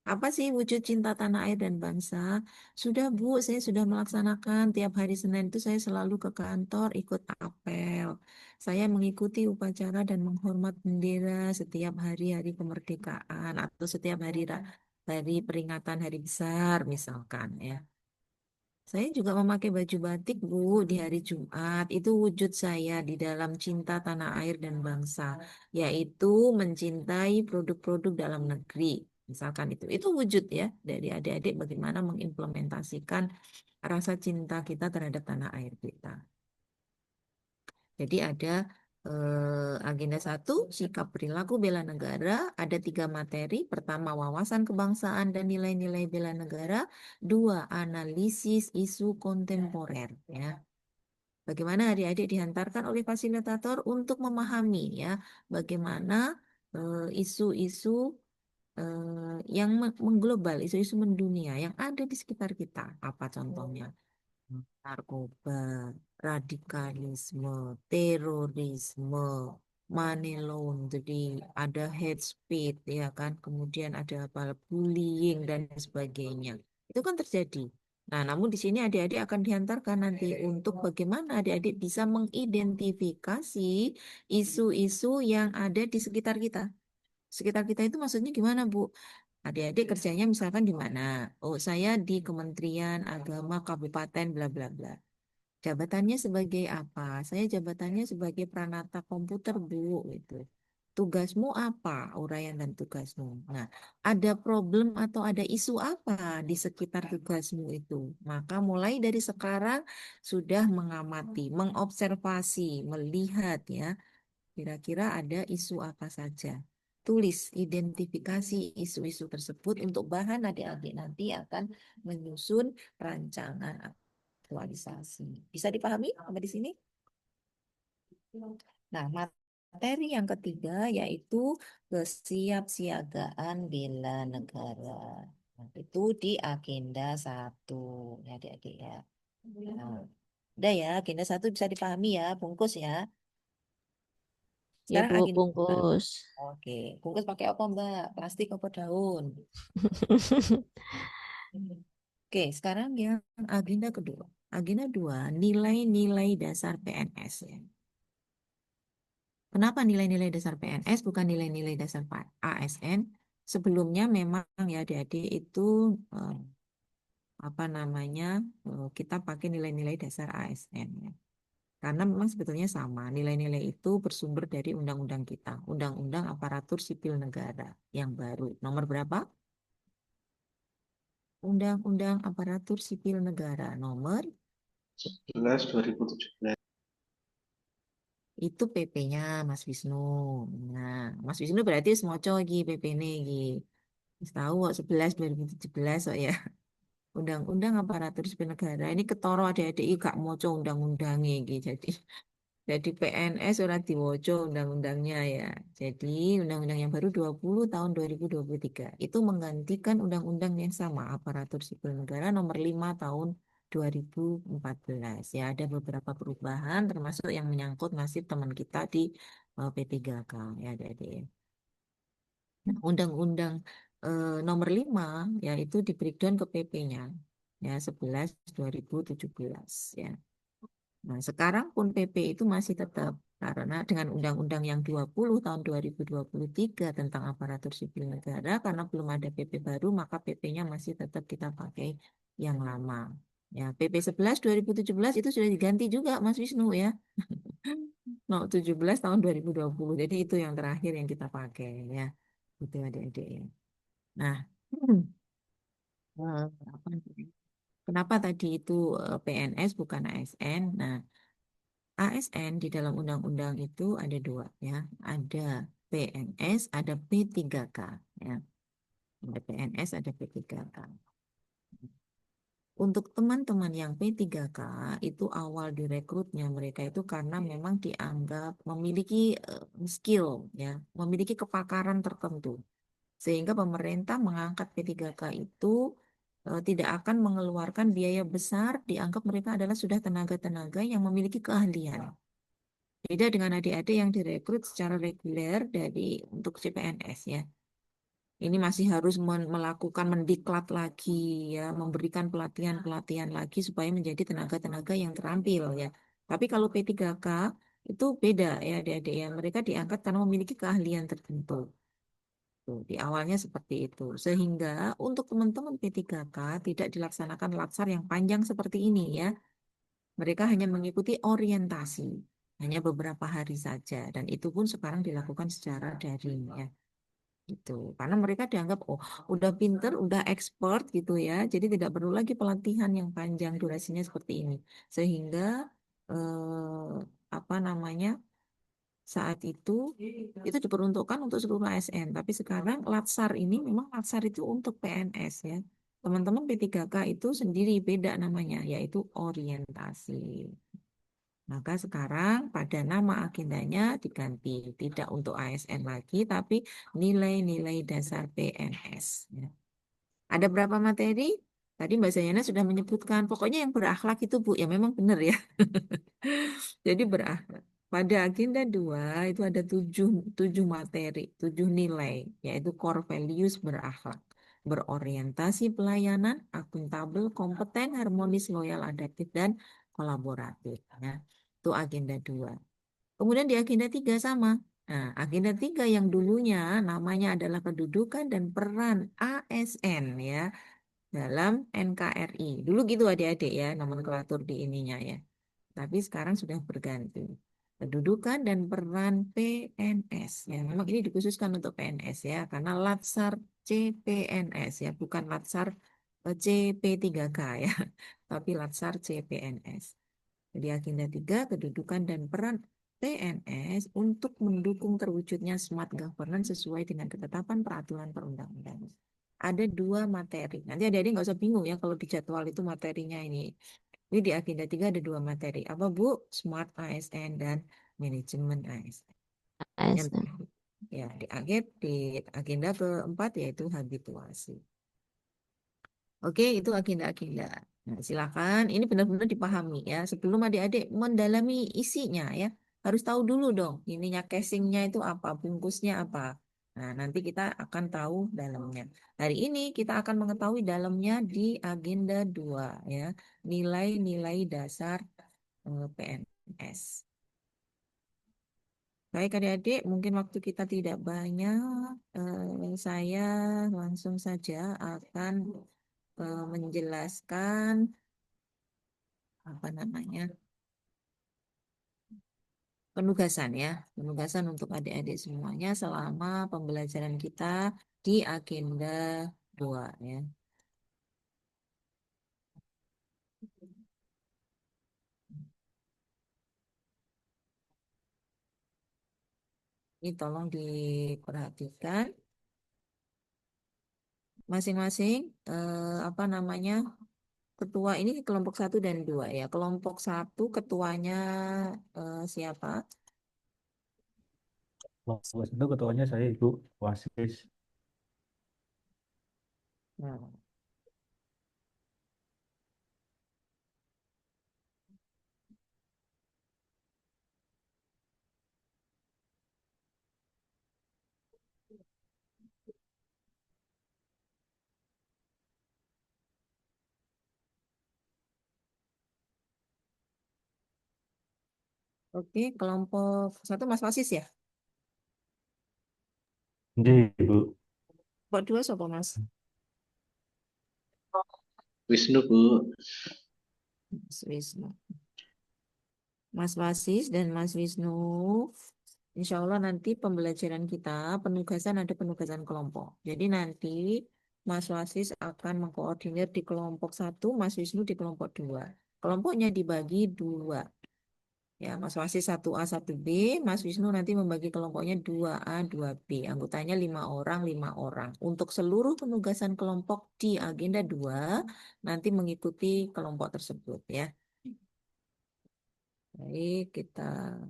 Apa sih wujud cinta tanah air dan bangsa? Sudah Bu, saya sudah melaksanakan tiap hari Senin itu saya selalu ke kantor ikut apel. Saya mengikuti upacara dan menghormat bendera setiap hari-hari kemerdekaan atau setiap hari peringatan hari besar misalkan ya. Saya juga memakai baju batik, Bu, di hari Jumat. Itu wujud saya di dalam cinta tanah air dan bangsa, yaitu mencintai produk-produk dalam negeri. Misalkan itu wujud ya dari adik-adik bagaimana mengimplementasikan rasa cinta kita terhadap tanah air kita. Jadi ada agenda 1, sikap perilaku bela negara, ada 3 materi. Pertama, wawasan kebangsaan dan nilai-nilai bela negara. 2, analisis isu kontemporer. Ya. Bagaimana adik-adik dihantarkan oleh fasilitator untuk memahami ya bagaimana isu-isu yang mengglobal, isu-isu mendunia yang ada di sekitar kita. Apa contohnya? Narkoba, radikalisme, terorisme, money laundering, ada hate speech, ya kan, kemudian ada apa bullying dan sebagainya. Itu kan terjadi. Nah, namun di sini adik-adik akan diantarkan nanti untuk bagaimana adik-adik bisa mengidentifikasi isu-isu yang ada di sekitar kita. Sekitar kita itu maksudnya gimana, Bu? Adik-adik kerjanya misalkan di mana? Oh, saya di Kementerian Agama Kabupaten bla bla bla. Jabatannya sebagai apa? Saya jabatannya sebagai pranata komputer, Bu, gitu. Tugasmu apa? Uraian dan tugasmu. Nah, ada problem atau ada isu apa di sekitar tugasmu itu? Maka mulai dari sekarang sudah mengamati, mengobservasi, melihat ya, kira-kira ada isu apa saja. Tulis, identifikasi isu-isu tersebut untuk bahan adik-adik nanti akan menyusun rancangan aktualisasi. Bisa dipahami sampai di sini? Nah, materi yang ketiga yaitu kesiapsiagaan bela negara. Nah, itu di agenda 1 ya adik-adik ya. Nah, udah ya, agenda 1 bisa dipahami ya, bungkus ya. Ya Sekarang Bu, agenda 2. bungkus. Oke, bungkus pakai apa Mbak? Plastik apa daun? Oke, sekarang yang agenda kedua. Agenda 2, nilai-nilai dasar PNS ya. Kenapa nilai-nilai dasar PNS bukan nilai-nilai dasar ASN? Sebelumnya memang ya adik-adik itu apa namanya kita pakai nilai-nilai dasar ASN ya. Karena memang sebetulnya sama, nilai-nilai itu bersumber dari undang-undang kita, Undang-Undang Aparatur Sipil Negara yang baru. Nomor berapa? Undang-Undang Aparatur Sipil Negara nomor 11 2017. itu PP-nya Mas Wisnu. Nah, Mas Wisnu berarti semoco lagi PP-nya lagi. Tahu kok 11 2017 kok ya. Undang-Undang Aparatur Sipil Negara ini ketoro adik-adik gak moco undang-undangnya iki. Jadi PNS ora diwaca undang-undangnya ya. Jadi undang-undang yang baru 20 tahun 2023 itu menggantikan undang-undang yang sama Aparatur Sipil Negara nomor 5 tahun 2014. Ya, ada beberapa perubahan termasuk yang menyangkut nasib teman kita di P3K ya adik-adik. Nah, undang-undang nomor 5 yaitu di breakdown ke PP-nya ya 11 2017 ya. Nah, sekarang pun PP itu masih tetap karena dengan undang-undang yang 20 tahun 2023 tentang aparatur sipil negara karena belum ada PP baru maka PP-nya masih tetap kita pakai yang lama. Ya, PP 11 2017 itu sudah diganti juga Mas Wisnu ya. No, 17 tahun 2020. Jadi itu yang terakhir yang kita pakai ya. Itu adik-adik ya. Nah, eh, apa namanya? Kenapa tadi itu PNS bukan ASN? Nah, ASN di dalam undang-undang itu ada 2 ya. Ada PNS, ada P3K ya. Ada PNS, ada P3K. Untuk teman-teman yang P3K itu awal direkrutnya mereka itu karena memang dianggap memiliki skill ya, memiliki kepakaran tertentu. Sehingga pemerintah mengangkat P3K itu tidak akan mengeluarkan biaya besar, dianggap mereka adalah sudah tenaga-tenaga yang memiliki keahlian. Beda dengan adik-adik yang direkrut secara reguler untuk CPNS ya. Ini masih harus melakukan mendiklat lagi ya, memberikan pelatihan-pelatihan lagi supaya menjadi tenaga-tenaga yang terampil ya. Tapi kalau P3K itu beda ya adik-adik ya. Mereka diangkat karena memiliki keahlian tertentu. Tuh, di awalnya seperti itu. Sehingga untuk teman-teman P3K tidak dilaksanakan latsar yang panjang seperti ini ya. Mereka hanya mengikuti orientasi. Hanya beberapa hari saja. Dan itu pun sekarang dilakukan secara daring ya gitu. Karena mereka dianggap oh udah pinter, udah expert gitu ya. Jadi tidak perlu lagi pelatihan yang panjang durasinya seperti ini. Sehingga apa namanya saat itu diperuntukkan untuk seluruh ASN. Tapi sekarang Latsar ini memang Latsar itu untuk PNS ya. Teman-teman P3K itu sendiri beda namanya, yaitu orientasi. Maka sekarang pada nama agendanya diganti, tidak untuk ASN lagi, tapi nilai-nilai dasar PNS. Ya. Ada berapa materi? Tadi Mbak Zayana sudah menyebutkan, pokoknya yang berakhlak itu Bu, ya memang benar ya. Jadi berakhlak. Pada agenda 2 itu ada tujuh materi, 7 nilai, yaitu core values berakhlak, berorientasi pelayanan, akuntabel, kompeten, harmonis, loyal, adaptif, dan kolaboratif. Ya. Itu agenda 2. Kemudian di agenda 3 sama. Nah, agenda 3 yang dulunya namanya adalah kedudukan dan peran ASN ya dalam NKRI. Dulu gitu adik-adik ya, nomenklatur di ininya ya. Tapi sekarang sudah berganti. Kedudukan dan peran PNS. Ya, memang ini dikhususkan untuk PNS ya, karena Latsar CPNS ya, bukan Latsar CP3K ya, tapi Latsar CPNS. Jadi agenda 3, kedudukan dan peran PNS untuk mendukung terwujudnya smart governance sesuai dengan ketetapan peraturan perundang-undangan. Ada 2 materi. Nanti adik-adik nggak usah bingung ya kalau di jadwal itu materinya ini. Ini di agenda 3 ada 2 materi. Apa Bu? Smart ASN dan manajemen ASN. Yang ASN. terakhir. Ya, di agenda keempat yaitu habituasi. Oke, itu agenda-agenda. Nah, silakan. Ini benar-benar dipahami ya. Sebelum adik-adik mendalami isinya ya, harus tahu dulu dong. Ininya casingnya itu apa, bungkusnya apa. Nah, nanti kita akan tahu dalamnya. Hari ini kita akan mengetahui dalamnya di agenda 2 ya. Nilai-nilai dasar PNS. Baik adik-adik, mungkin waktu kita tidak banyak. Saya langsung saja akan menjelaskan apa namanya penugasan ya, penugasan untuk adik-adik semuanya selama pembelajaran kita di agenda 2 ya. Ini tolong diperhatikan masing-masing apa namanya ketua ini kelompok 1 dan 2 ya. Kelompok 1 ketuanya siapa? Wasis itu ketuanya saya Ibu Wasis. Nah, oke, kelompok 1 Mas Wasis ya. Nggih, Ibu. Kelompok 2 siapa Mas? Wisnu Bu. Mas Wisnu. Mas Wasis dan Mas Wisnu. Insya Allah nanti pembelajaran kita, penugasan ada penugasan kelompok. Jadi nanti Mas Wasis akan mengkoordinir di kelompok 1, Mas Wisnu di kelompok 2. Kelompoknya dibagi 2. Ya, Mas Wasis 1A, 1B, Mas Wisnu nanti membagi kelompoknya 2A, 2B. Anggotanya 5 orang, 5 orang. Untuk seluruh penugasan kelompok di agenda 2, nanti mengikuti kelompok tersebut ya. Baik, kita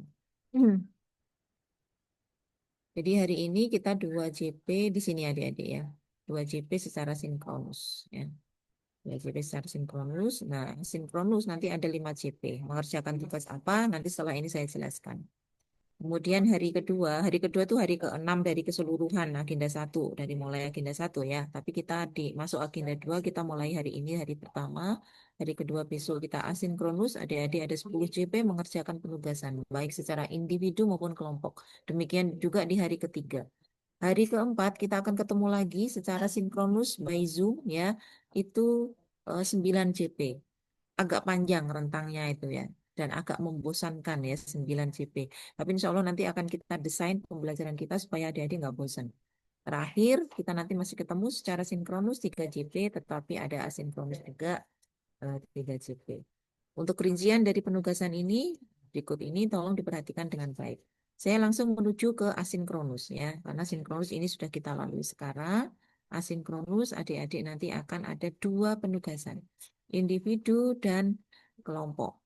jadi hari ini kita 2 JP di sini adik-adik ya. 2 JP secara sinkronus ya. 2 JP secara sinkronus. Nah, sinkronus nanti ada 5 JP. Mengerjakan tugas apa? Nanti setelah ini saya jelaskan. Kemudian hari kedua tuh hari ke-6 dari keseluruhan agenda satu, dari mulai agenda satu ya. Tapi kita masuk agenda 2 kita mulai hari ini, hari pertama. Hari kedua besok kita asinkronus, adik-adik ada 10 JP mengerjakan penugasan, baik secara individu maupun kelompok. Demikian juga di hari ketiga. Hari keempat kita akan ketemu lagi secara sinkronus by Zoom ya, itu 9 JP. Agak panjang rentangnya itu ya, dan agak membosankan ya 9 JP. Tapi insya Allah nanti akan kita desain pembelajaran kita supaya adik-adik nggak bosan. Terakhir, kita nanti masih ketemu secara sinkronus 3 JP, tetapi ada asinkronus juga 3 JP. Untuk rincian dari penugasan ini, berikut ini tolong diperhatikan dengan baik. Saya langsung menuju ke asinkronus ya, karena sinkronus ini sudah kita lalui sekarang. Asinkronus adik-adik nanti akan ada 2 penugasan, individu dan kelompok.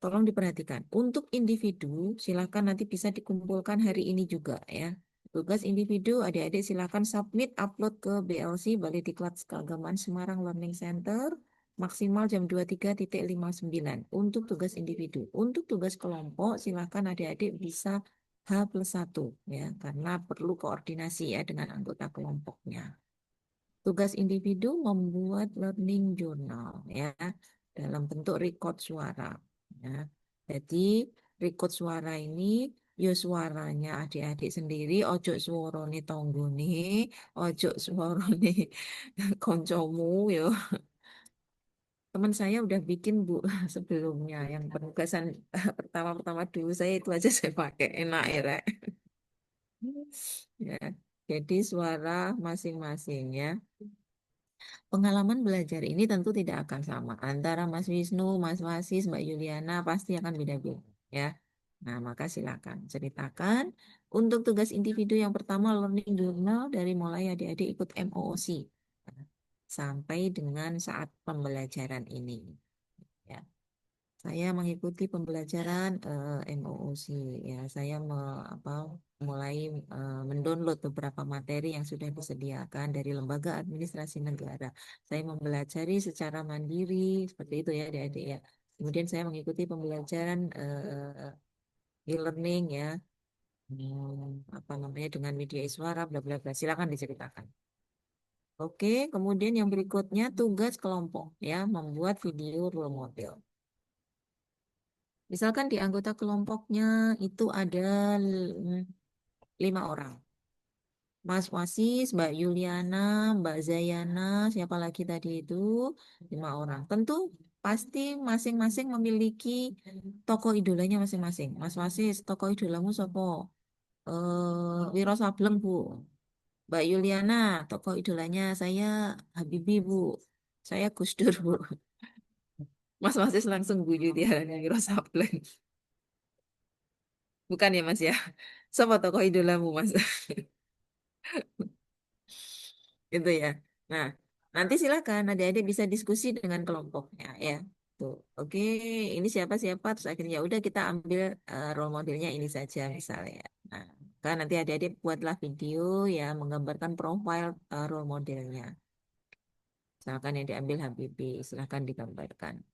Tolong diperhatikan. Untuk individu, silakan nanti bisa dikumpulkan hari ini juga ya. Tugas individu, adik-adik silakan submit upload ke BLC Balai Diklat Keagamaan Semarang Learning Center maksimal jam 23.59 untuk tugas individu. Untuk tugas kelompok, silakan adik-adik bisa H+1 ya, karena perlu koordinasi ya dengan anggota kelompoknya. Tugas individu membuat learning journal ya dalam bentuk record suara ya. Jadi record suara ini yo suaranya adik-adik sendiri, ojo suarane tonggone, ojo suarane koncomu yo. Teman saya udah bikin Bu sebelumnya yang penugasan pertama-pertama dulu saya itu aja saya pakai enak ya. Rek. Ya. Jadi suara masing-masing ya. Pengalaman belajar ini tentu tidak akan sama. Antara Mas Wisnu, Mas Wasis, Mbak Yuliana pasti akan beda-beda ya. Nah, maka silakan ceritakan. Untuk tugas individu yang pertama learning journal dari mulai adik-adik ikut MOOC sampai dengan saat pembelajaran ini. Ya. Saya mengikuti pembelajaran MOOC ya. Saya mulai mendownload beberapa materi yang sudah disediakan dari Lembaga Administrasi Negara. Saya mempelajari secara mandiri seperti itu ya adik-adik ya. Kemudian saya mengikuti pembelajaran e-learning ya. Apa namanya dengan media suara bla bla bla. Silakan diceritakan. Oke, kemudian yang berikutnya tugas kelompok ya, membuat video role model. Misalkan di anggota kelompoknya itu ada 5 orang. Mas Wasis, Mbak Yuliana, Mbak Zayana, siapa lagi tadi itu? 5 orang. Tentu pasti masing-masing memiliki tokoh idolanya masing-masing. Mas Wasis, tokoh idolamu siapa? Wiro Sableng, Bu. Mbak Yuliana, tokoh idolanya saya Habibie, Bu. Saya Gus Dur, Bu. Mas Wasis langsung guyu dia Wiro Sableng. Bukan ya Mas ya? Siapa tokoh idolamu Mas? Gitu ya. Nah, nanti silakan adik-adik bisa diskusi dengan kelompoknya ya. Tuh, oke, ini siapa-siapa terus akhirnya ya udah kita ambil role modelnya ini saja misalnya. Nah, kan nanti adik-adik buatlah video ya menggambarkan profil role modelnya. Misalkan yang diambil Habibie, silahkan digambarkan.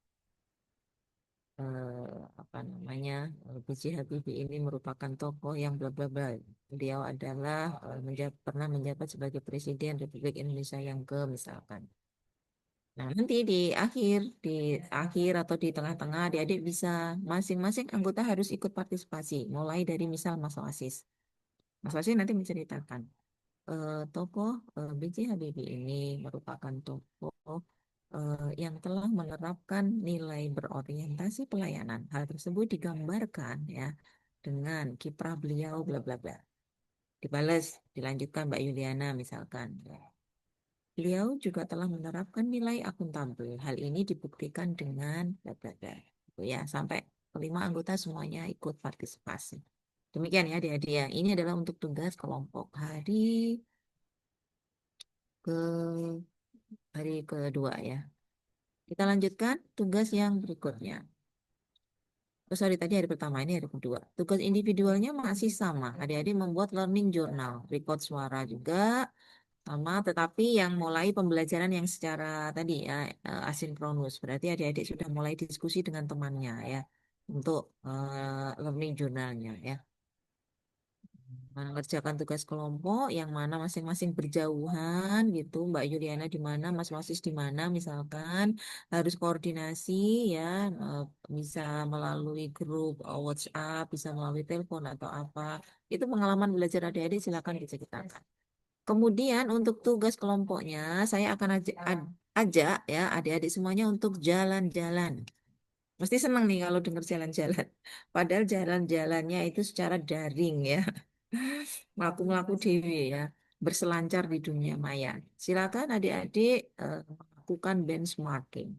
Apa namanya B.J. Habibie ini merupakan tokoh yang bla bla bla. Beliau adalah pernah menjabat sebagai Presiden Republik Indonesia yang ke misalkan. Nah nanti di akhir atau di tengah-tengah adik-adik bisa masing-masing anggota harus ikut partisipasi. Mulai dari misal Mas Wasis. Mas Wasis nanti menceritakan tokoh B.J. Habibie ini merupakan tokoh yang telah menerapkan nilai berorientasi pelayanan. Hal tersebut digambarkan ya dengan kiprah beliau bla bla bla. Dibalas, dilanjutkan Mbak Yuliana misalkan. Beliau juga telah menerapkan nilai akuntabel. Hal ini dibuktikan dengan bla bla bla. Gitu ya, sampai 5 anggota semuanya ikut partisipasi. Demikian ya adik-adik ya. Ini adalah untuk tugas kelompok ke hari kedua ya. Kita lanjutkan tugas yang berikutnya. Oh, sorry, tadi hari pertama, ini hari kedua. Tugas individualnya masih sama. Adik-adik membuat learning journal, record suara juga sama, tetapi yang mulai pembelajaran yang secara tadi ya asinkronus. Berarti adik-adik sudah mulai diskusi dengan temannya ya. untuk learning journalnya ya. Mengerjakan tugas kelompok yang mana masing-masing berjauhan gitu. Mbak Yuliana di mana, Mas Wasis di mana misalkan harus koordinasi ya, eh, bisa melalui grup WhatsApp, bisa melalui telepon atau apa. Itu pengalaman belajar adik-adik silakan diceritakan. Kemudian untuk tugas kelompoknya saya akan ajak ya adik-adik semuanya untuk jalan-jalan. Mesti senang nih kalau dengar jalan-jalan. Padahal jalan-jalannya itu secara daring ya. Melaku-melaku dewi ya, berselancar di dunia maya. Silakan adik-adik melakukan benchmarking.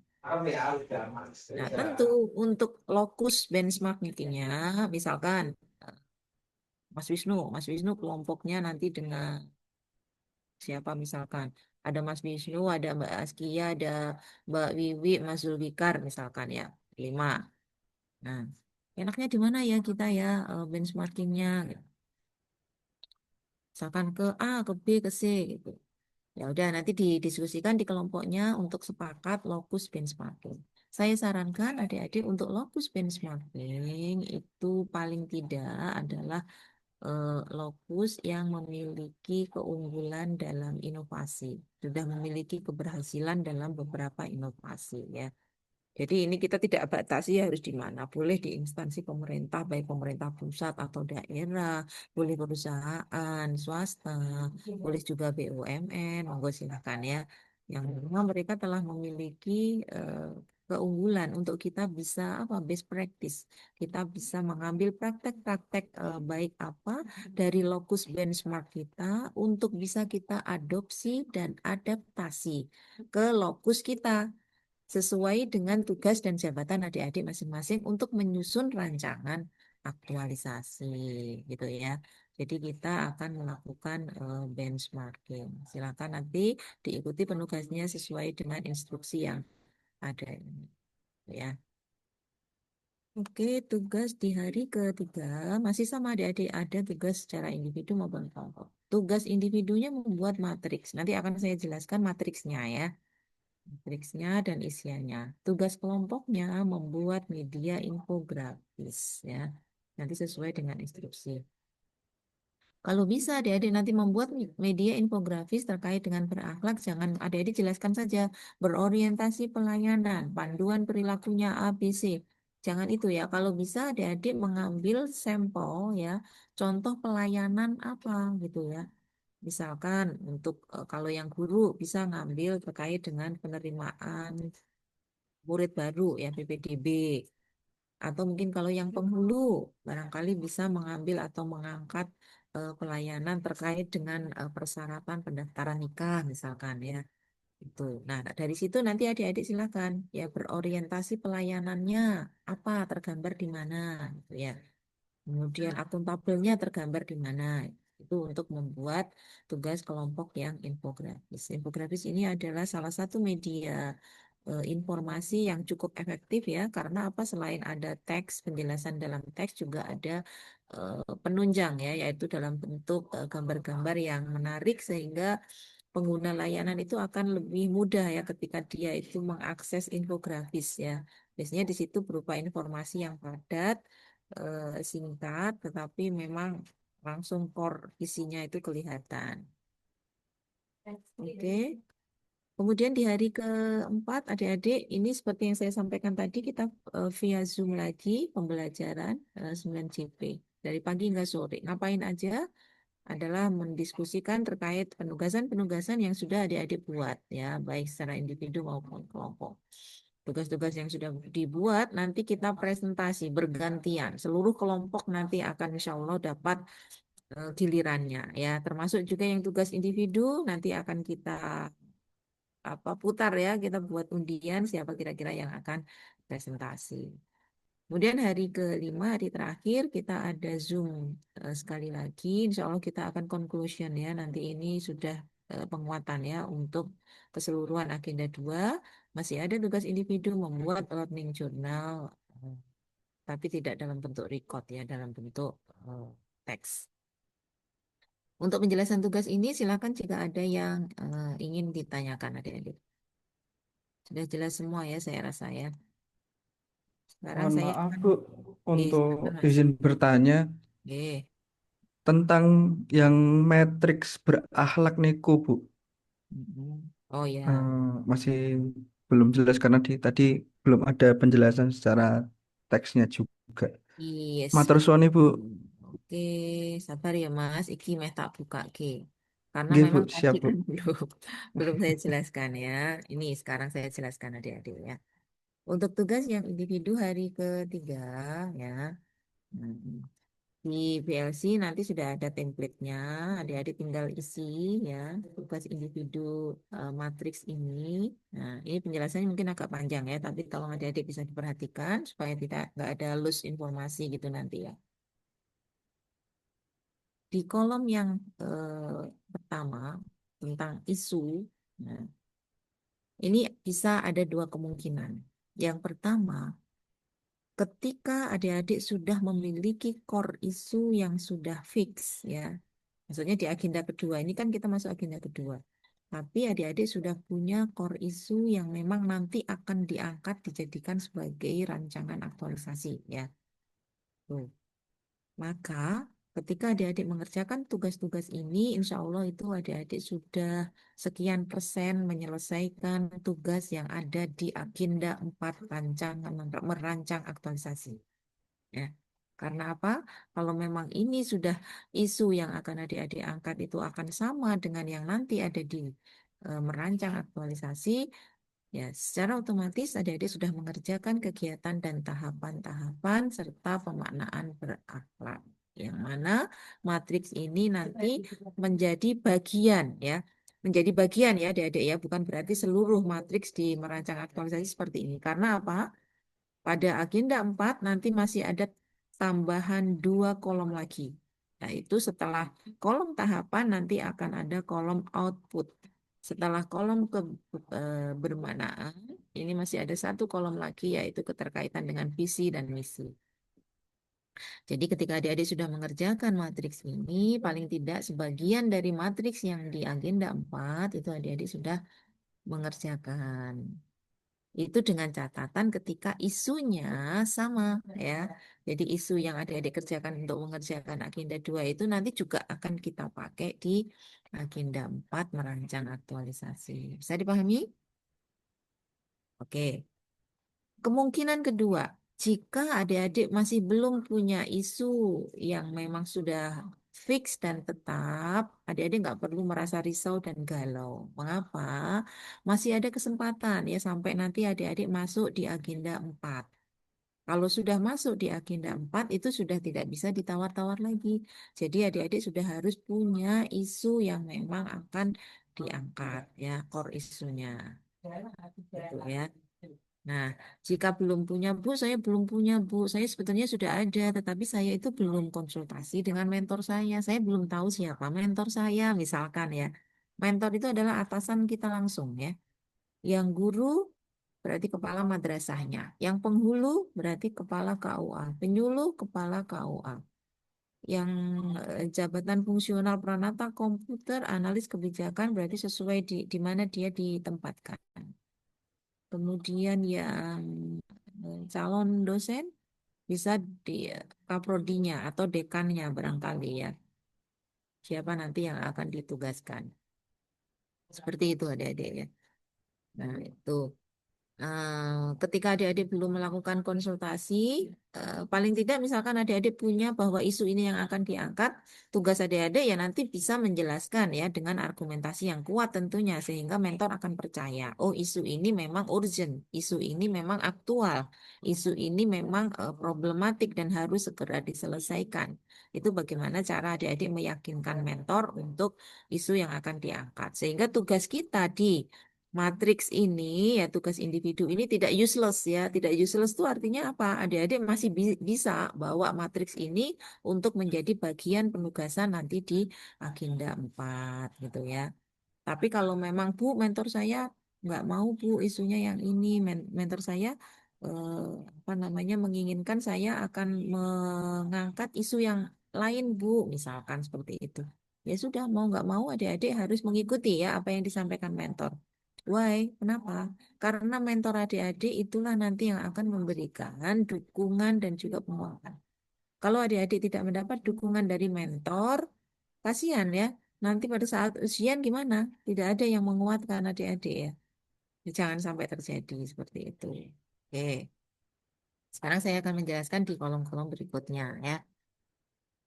Nah, tentu untuk lokus benchmarkingnya, misalkan eh, Mas Wisnu kelompoknya nanti dengan siapa misalkan. Ada Mas Wisnu, ada Mbak Askia, ada Mbak Wiwi, Mas Zulfikar misalkan ya, 5. Nah, enaknya di mana ya kita ya benchmarkingnya? Misalkan ke A, ke B, ke C gitu. Ya udah nanti didiskusikan di kelompoknya untuk sepakat lokus benchmarking. Saya sarankan adik-adik untuk lokus benchmarking itu paling tidak adalah lokus yang memiliki keunggulan dalam inovasi, sudah memiliki keberhasilan dalam beberapa inovasi ya. Jadi ini kita tidak batasi harus di mana. Boleh di instansi pemerintah, baik pemerintah pusat atau daerah, boleh perusahaan swasta, boleh juga BUMN, monggo silakan ya. Yang memang mereka telah memiliki keunggulan untuk kita bisa apa best practice. Kita bisa mengambil praktek-praktek baik apa dari lokus benchmark kita untuk bisa kita adopsi dan adaptasi ke lokus kita sesuai dengan tugas dan jabatan adik-adik masing-masing untuk menyusun rancangan aktualisasi gitu ya. Jadi kita akan melakukan benchmarking. Silakan nanti diikuti penugasnya sesuai dengan instruksi yang ada ini ya. Oke, tugas di hari ketiga masih sama adik-adik ada tugas secara individu maupun kelompok. Tugas individunya membuat matriks. Nanti akan saya jelaskan matriksnya ya. Matriksnya dan isiannya. Tugas kelompoknya membuat media infografis ya. Nanti sesuai dengan instruksi. Kalau bisa adik-adik nanti membuat media infografis terkait dengan berakhlak, jangan adik-adik jelaskan saja berorientasi pelayanan, panduan perilakunya ABC. Jangan itu ya. Kalau bisa adik-adik mengambil sampel ya, contoh pelayanan apa gitu ya. Misalkan untuk kalau yang guru bisa ngambil terkait dengan penerimaan murid baru ya PPDB. Atau mungkin kalau yang penghulu barangkali bisa mengambil atau mengangkat pelayanan terkait dengan persyaratan pendaftaran nikah misalkan ya. Itu. Nah, dari situ nanti adik-adik silakan ya berorientasi pelayanannya apa tergambar di mana gitu ya. Kemudian akuntabelnya tergambar di mana. Itu untuk membuat tugas kelompok yang infografis. Infografis ini adalah salah satu media informasi yang cukup efektif ya, karena apa? Selain ada teks, penjelasan dalam teks juga ada penunjang ya, yaitu dalam bentuk gambar-gambar yang menarik sehingga pengguna layanan itu akan lebih mudah ya ketika dia itu mengakses infografis ya. Biasanya di situ berupa informasi yang padat, singkat, tetapi memang langsung core isinya itu kelihatan. Oke. Kemudian di hari keempat, adik-adik, ini seperti yang saya sampaikan tadi, kita via Zoom lagi pembelajaran 9CP. Dari pagi hingga sore. Ngapain aja? Adalah mendiskusikan terkait penugasan-penugasan yang sudah adik-adik buat, ya, baik secara individu maupun kelompok. Tugas-tugas yang sudah dibuat, nanti kita presentasi bergantian. Seluruh kelompok nanti akan insya Allah dapat gilirannya, ya, termasuk juga yang tugas individu, nanti akan kita putar ya, kita buat undian siapa kira-kira yang akan presentasi. Kemudian hari kelima, hari terakhir kita ada Zoom sekali lagi. Insya Allah kita akan conclusion ya. Nanti ini sudah penguatan ya untuk keseluruhan agenda 2. Masih ada tugas individu membuat learning journal, eh, tapi tidak dalam bentuk record ya, dalam bentuk teks. Untuk penjelasan tugas ini silakan jika ada yang ingin ditanyakan adik-adik. Sudah jelas semua ya saya rasa ya. Sekarang Mohon saya maaf, akan Bu, untuk silakan, Mas. izin bertanya Oke. tentang yang matriks berakhlak niku, Bu. Mm-mm. Oh ya. Masih belum jelas karena tadi belum ada penjelasan secara teksnya juga. Yes. Matur suwun, Ibu. Oke, sabar ya Mas. Iki meh tak buka ke. Karena Nggih, Bu, memang tadi siap, Bu. kan belum saya jelaskan ya. Ini sekarang saya jelaskan adik-adik ya. Untuk tugas yang individu hari ketiga ya. Hmm. Di PLC nanti sudah ada template-nya. Adik-adik tinggal isi ya tugas individu matriks ini. Nah, ini penjelasannya mungkin agak panjang ya, tapi tolong adik-adik bisa diperhatikan supaya tidak nggak ada loose informasi gitu nanti ya. Di kolom yang pertama tentang isu, nah, ini bisa ada dua kemungkinan. Yang pertama, ketika adik-adik sudah memiliki core isu yang sudah fix ya, maksudnya di agenda kedua ini kan kita masuk agenda kedua. Tapi adik-adik sudah punya core isu yang memang nanti akan diangkat dijadikan sebagai rancangan aktualisasi ya. Tuh. Maka ketika adik-adik mengerjakan tugas-tugas ini, insya Allah itu adik-adik sudah sekian persen menyelesaikan tugas yang ada di agenda 4 rancangan merancang aktualisasi. Ya. Karena apa? Kalau memang ini sudah isu yang akan adik-adik angkat itu akan sama dengan yang nanti ada di merancang aktualisasi, ya, secara otomatis adik-adik sudah mengerjakan kegiatan dan tahapan-tahapan serta pemaknaan berakhlak. Yang mana matriks ini nanti menjadi bagian ya. Menjadi bagian ya adik-adik ya, bukan berarti seluruh matriks di merancang aktualisasi seperti ini. Karena apa? Pada agenda 4 nanti masih ada tambahan 2 kolom lagi. Nah, itu setelah kolom tahapan nanti akan ada kolom output. Setelah kolom kebermanaan, ini masih ada 1 kolom lagi yaitu keterkaitan dengan visi dan misi. Jadi ketika adik-adik sudah mengerjakan matriks ini, paling tidak sebagian dari matriks yang di agenda 4 itu adik-adik sudah mengerjakan. Itu dengan catatan ketika isunya sama ya. Jadi isu yang adik-adik kerjakan untuk mengerjakan agenda 2 itu nanti juga akan kita pakai di agenda 4 merancang aktualisasi. Bisa dipahami? Oke. Kemungkinan kedua, jika adik-adik masih belum punya isu yang memang sudah fix dan tetap, adik-adik nggak perlu merasa risau dan galau. Mengapa? Masih ada kesempatan ya sampai nanti adik-adik masuk di agenda 4. Kalau sudah masuk di agenda 4 itu sudah tidak bisa ditawar-tawar lagi. Jadi adik-adik sudah harus punya isu yang memang akan diangkat ya, core isunya. Gitu ya. Nah, jika belum punya Bu, saya belum punya Bu. Saya sebetulnya sudah ada, tetapi saya itu belum konsultasi dengan mentor saya. Saya belum tahu siapa mentor saya, misalkan ya. Mentor itu adalah atasan kita langsung ya. Yang guru berarti kepala madrasahnya. Yang penghulu berarti kepala KUA. Penyuluh kepala KUA. Yang jabatan fungsional Pranata komputer, analis kebijakan berarti sesuai di mana dia ditempatkan. Kemudian yang calon dosen bisa di kaprodinya atau dekannya barangkali ya. Siapa nanti yang akan ditugaskan. Seperti itu adik-adik ya. Nah, itu. Ketika adik-adik belum melakukan konsultasi, paling tidak misalkan adik-adik punya bahwa isu ini yang akan diangkat, tugas adik-adik ya nanti bisa menjelaskan ya dengan argumentasi yang kuat tentunya sehingga mentor akan percaya, oh isu ini memang urgent, isu ini memang aktual, isu ini memang problematik dan harus segera diselesaikan. Itu bagaimana cara adik-adik meyakinkan mentor untuk isu yang akan diangkat. Sehingga tugas kita di matriks ini ya tugas individu ini tidak useless ya. Tidak useless itu artinya apa? Adik-adik masih bisa bawa matriks ini untuk menjadi bagian penugasan nanti di agenda 4 gitu ya. Tapi kalau memang Bu, mentor saya nggak mau Bu isunya yang ini, mentor saya eh, apa namanya menginginkan saya akan mengangkat isu yang lain Bu, misalkan seperti itu. Ya sudah mau nggak mau adik-adik harus mengikuti ya apa yang disampaikan mentor. Why? Kenapa? Karena mentor adik-adik itulah nanti yang akan memberikan dukungan dan juga penguatan. Kalau adik-adik tidak mendapat dukungan dari mentor, kasihan ya. Nanti pada saat ujian gimana? Tidak ada yang menguatkan adik-adik ya. Jangan sampai terjadi seperti itu. Oke, sekarang saya akan menjelaskan di kolom-kolom berikutnya ya.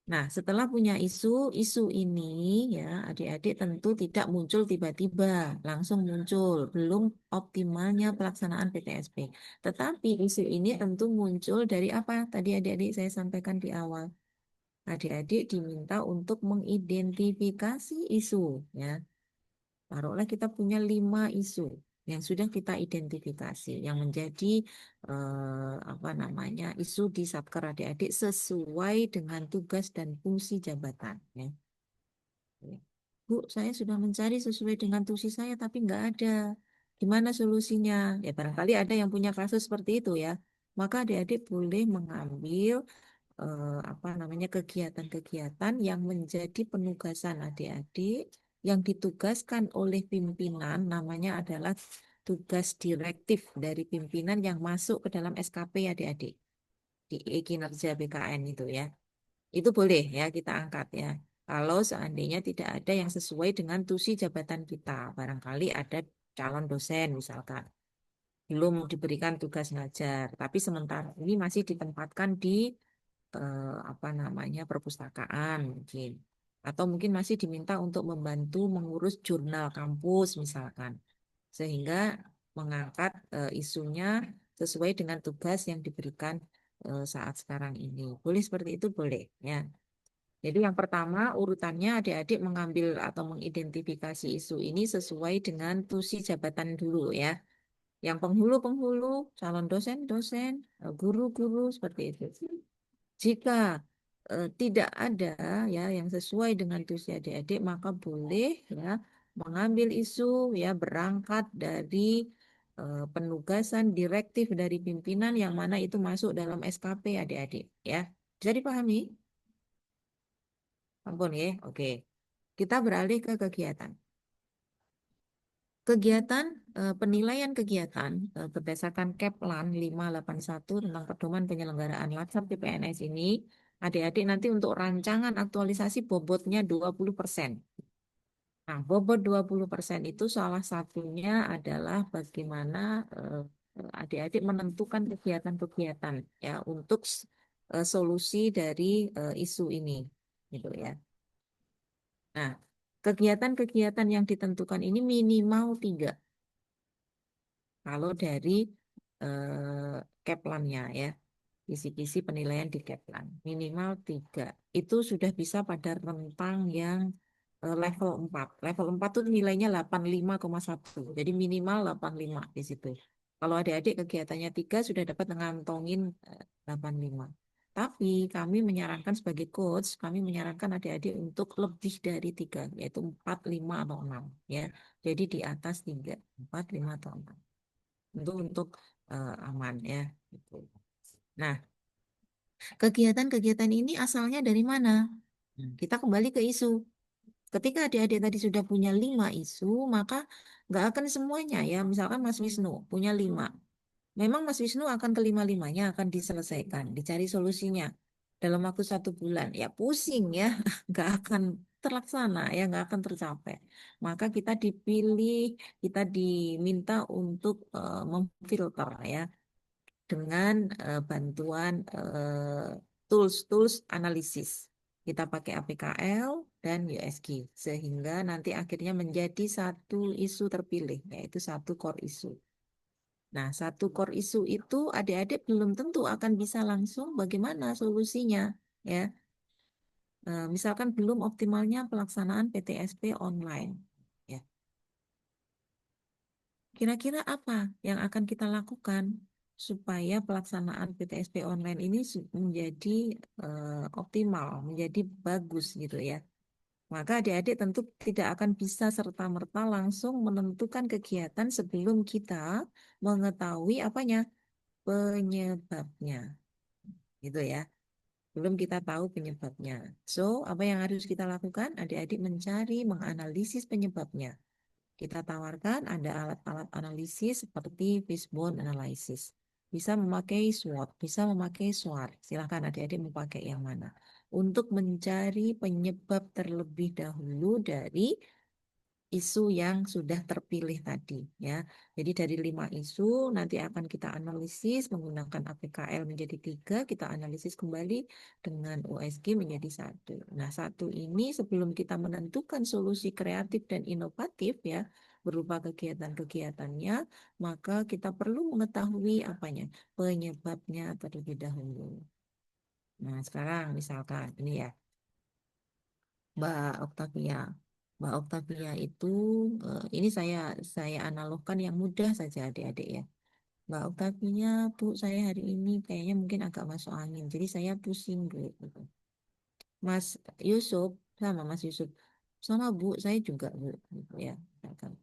Nah, setelah punya isu ini ya adik-adik tentu tidak muncul tiba-tiba, langsung muncul, belum optimalnya pelaksanaan PTSP. Tetapi isu ini tentu muncul dari apa? Tadi adik-adik saya sampaikan di awal. Adik-adik diminta untuk mengidentifikasi isu ya. Taruhlah kita punya 5 isu yang sudah kita identifikasi, yang menjadi apa namanya isu di Satker adik-adik sesuai dengan tugas dan fungsi jabatan. Ya. Bu, saya sudah mencari sesuai dengan tugas saya, tapi nggak ada. Gimana solusinya? Ya barangkali ada yang punya kasus seperti itu ya. Maka adik-adik boleh mengambil apa namanya kegiatan-kegiatan yang menjadi penugasan adik-adik yang ditugaskan oleh pimpinan, namanya adalah tugas direktif dari pimpinan yang masuk ke dalam SKP adik-adik di kinerja BKN itu ya. Itu boleh ya kita angkat ya. Kalau seandainya tidak ada yang sesuai dengan tusi jabatan kita, barangkali ada calon dosen misalkan belum diberikan tugas ngajar, tapi sementara ini masih ditempatkan di apa namanya perpustakaan mungkin, atau mungkin masih diminta untuk membantu mengurus jurnal kampus misalkan, sehingga mengangkat isunya sesuai dengan tugas yang diberikan saat sekarang ini. Boleh seperti itu boleh ya. Jadi yang pertama urutannya adik-adik mengambil atau mengidentifikasi isu ini sesuai dengan tusi jabatan dulu ya. Yang penghulu-penghulu, calon dosen-dosen, guru-guru seperti itu. Jika tidak ada ya yang sesuai dengan tujuan adik-adik, maka boleh ya mengambil isu ya berangkat dari penugasan direktif dari pimpinan yang mana itu masuk dalam SKP adik-adik ya. Bisa dipahami? Ampun ya. Oke. Kita beralih ke kegiatan. Kegiatan penilaian kegiatan berdasarkan Keplan 581 tentang pedoman penyelenggaraan laksar PNS ini, adik-adik nanti untuk rancangan aktualisasi bobotnya 20%. Nah, bobot 20% itu salah satunya adalah bagaimana adik-adik menentukan kegiatan-kegiatan ya untuk solusi dari isu ini gitu ya. Nah, kegiatan-kegiatan yang ditentukan ini minimal 3. Kalau dari Keplannya ya, kisi-kisi penilaian di Keplan minimal 3. Itu sudah bisa pada rentang yang level 4. Level 4 itu nilainya 85,1. Jadi minimal 85 di situ. Kalau adik-adik kegiatannya 3 sudah dapat ngantongin 85. Tapi kami menyarankan sebagai coach, kami menyarankan adik-adik untuk lebih dari 3, yaitu 4, 5, atau 6. Ya. Jadi di atas 3, 4, 5, atau 6. Untuk aman ya. Gitu. Nah, kegiatan-kegiatan ini asalnya dari mana? Kita kembali ke isu. Ketika adik-adik tadi sudah punya 5 isu, maka nggak akan semuanya ya. Misalkan Mas Wisnu punya 5. Memang Mas Wisnu akan kelima-limanya akan diselesaikan, dicari solusinya dalam waktu 1 bulan. Ya pusing ya, nggak akan terlaksana ya, nggak akan tercapai. Maka kita dipilih, kita diminta untuk memfilter ya dengan bantuan tools-tools analisis. Kita pakai APKL dan USG sehingga nanti akhirnya menjadi satu isu terpilih, yaitu satu core isu. Nah, satu core isu itu adik-adik belum tentu akan bisa langsung bagaimana solusinya, ya. Misalkan belum optimalnya pelaksanaan PTSP online, ya. Kira-kira apa yang akan kita lakukan supaya pelaksanaan PTSP online ini menjadi optimal, menjadi bagus gitu ya. Maka adik-adik tentu tidak akan bisa serta-merta langsung menentukan kegiatan sebelum kita mengetahui apanya penyebabnya. Gitu ya. Belum kita tahu penyebabnya. So, apa yang harus kita lakukan? Adik-adik mencari, menganalisis penyebabnya. Kita tawarkan ada alat-alat analisis seperti fishbone analysis. Bisa memakai SWOT, bisa memakai SWOT. Silahkan adik-adik mau pakai yang mana. Untuk mencari penyebab terlebih dahulu dari isu yang sudah terpilih tadi ya. Jadi dari 5 isu nanti akan kita analisis menggunakan APKL menjadi 3, kita analisis kembali dengan USG menjadi 1. Nah, 1 ini sebelum kita menentukan solusi kreatif dan inovatif ya berupa kegiatan-kegiatannya, maka kita perlu mengetahui apanya, penyebabnya terlebih dahulu. Nah, sekarang misalkan ini ya. Mbak Octavia. Mbak Octavia itu ini saya analogkan yang mudah saja adik-adik ya. Mbak Octavia, Bu, saya hari ini kayaknya mungkin agak masuk angin. Jadi saya pusing, Bu. Gitu. Mas Yusuf, sama Mas Yusuf. Sama Bu, saya juga, Bu. Gitu ya. Misalkan.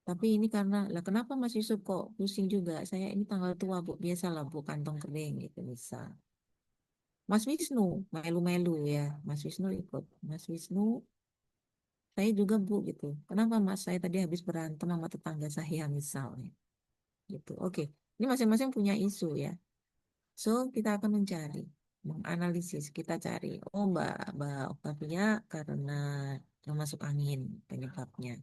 Tapi ini karena, lah kenapa Mas Yusuf kok pusing juga? Saya ini tanggal tua, Bu. Biasalah, Bu, kantong kering gitu bisa. Mas Wisnu, melu-melu ya. Mas Wisnu ikut. Mas Wisnu, saya juga Bu gitu. Kenapa Mas? Saya tadi habis berantem sama tetangga saya misalnya. Gitu. Oke. Ini masing-masing punya isu ya. So, kita akan mencari, menganalisis, kita cari. Oh, Mbak Octavia karena yang masuk angin penyebabnya.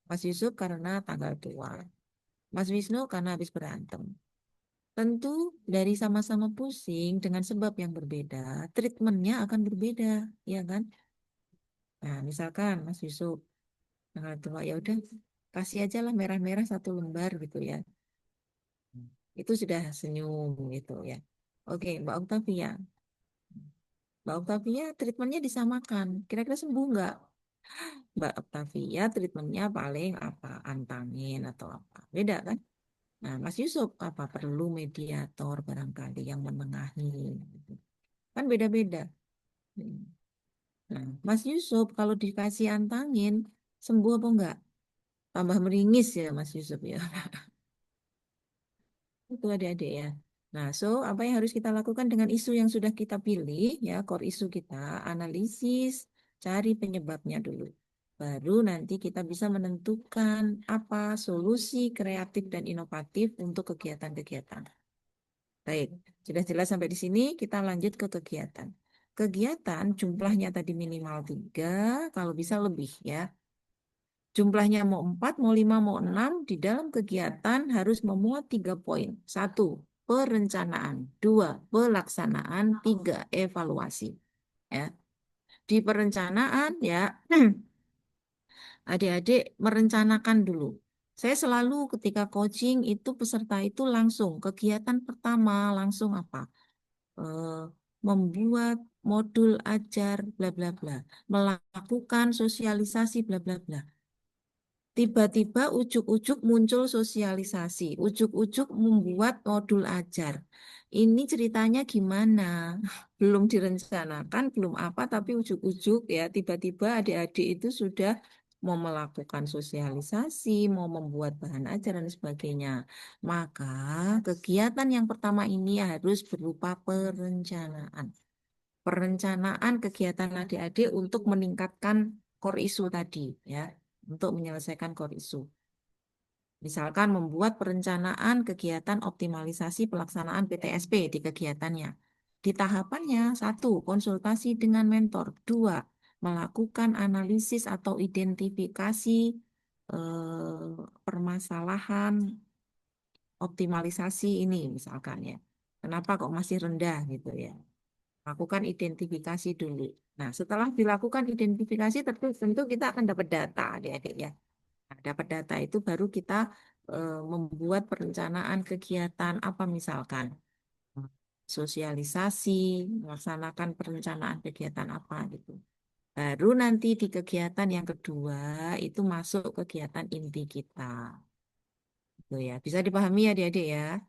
Mas Yusuf karena tanggal tua. Mas Wisnu karena habis berantem. Tentu dari sama-sama pusing dengan sebab yang berbeda, treatmentnya akan berbeda, ya kan? Nah, misalkan Mas Yusuf tanggal tua ya udah kasih aja lah merah-merah 1 lembar gitu ya. Itu sudah senyum gitu ya. Oke, Mbak Octavia. Mbak Octavia treatmentnya disamakan. Kira-kira sembuh nggak? Mbak Octavia treatmentnya paling apa? Antangin atau apa? Beda kan? Nah, Mas Yusuf apa? Perlu mediator barangkali yang menengahi. Gitu. Kan beda-beda. Nah, Mas Yusuf kalau dikasih antangin sembuh apa enggak? Tambah meringis ya Mas Yusuf ya. Itu adik-adik ya. Nah, so apa yang harus kita lakukan dengan isu yang sudah kita pilih ya, core isu kita, analisis, cari penyebabnya dulu. Baru nanti kita bisa menentukan apa solusi kreatif dan inovatif untuk kegiatan-kegiatan. Baik, sudah jelas sampai di sini, kita lanjut ke kegiatan. Kegiatan jumlahnya tadi minimal 3, kalau bisa lebih ya. Jumlahnya mau 4, mau 5, mau 6, di dalam kegiatan harus memuat 3 poin. 1, perencanaan. 2, pelaksanaan. 3, evaluasi. Ya. Di perencanaan ya, adik-adik merencanakan dulu. Saya selalu ketika coaching itu peserta itu langsung kegiatan pertama langsung apa? Eh, Membuat modul ajar bla bla bla, melakukan sosialisasi bla bla bla. Tiba-tiba ujuk-ujuk muncul sosialisasi, ujuk-ujuk membuat modul ajar. Ini ceritanya gimana? Belum direncanakan, belum apa, tapi ujuk-ujuk ya, tiba-tiba adik-adik itu sudah mau melakukan sosialisasi, mau membuat bahan ajar dan sebagainya. Maka kegiatan yang pertama ini harus berupa perencanaan. Perencanaan kegiatan adik-adik untuk meningkatkan core issue tadi ya, untuk menyelesaikan core issue. Misalkan membuat perencanaan kegiatan optimalisasi pelaksanaan PTSP di kegiatannya. Di tahapannya, 1, konsultasi dengan mentor. 2, melakukan analisis atau identifikasi permasalahan optimalisasi ini misalkan ya. Kenapa kok masih rendah gitu ya. Lakukan identifikasi dulu. Nah, setelah dilakukan identifikasi, tentu kita akan dapat data, adik-adik ya. Nah, dapat data itu baru kita membuat perencanaan kegiatan apa misalkan sosialisasi, melaksanakan perencanaan kegiatan apa gitu. Baru nanti di kegiatan yang kedua itu masuk kegiatan inti kita. Gitu ya. Bisa dipahami ya adik-adik ya.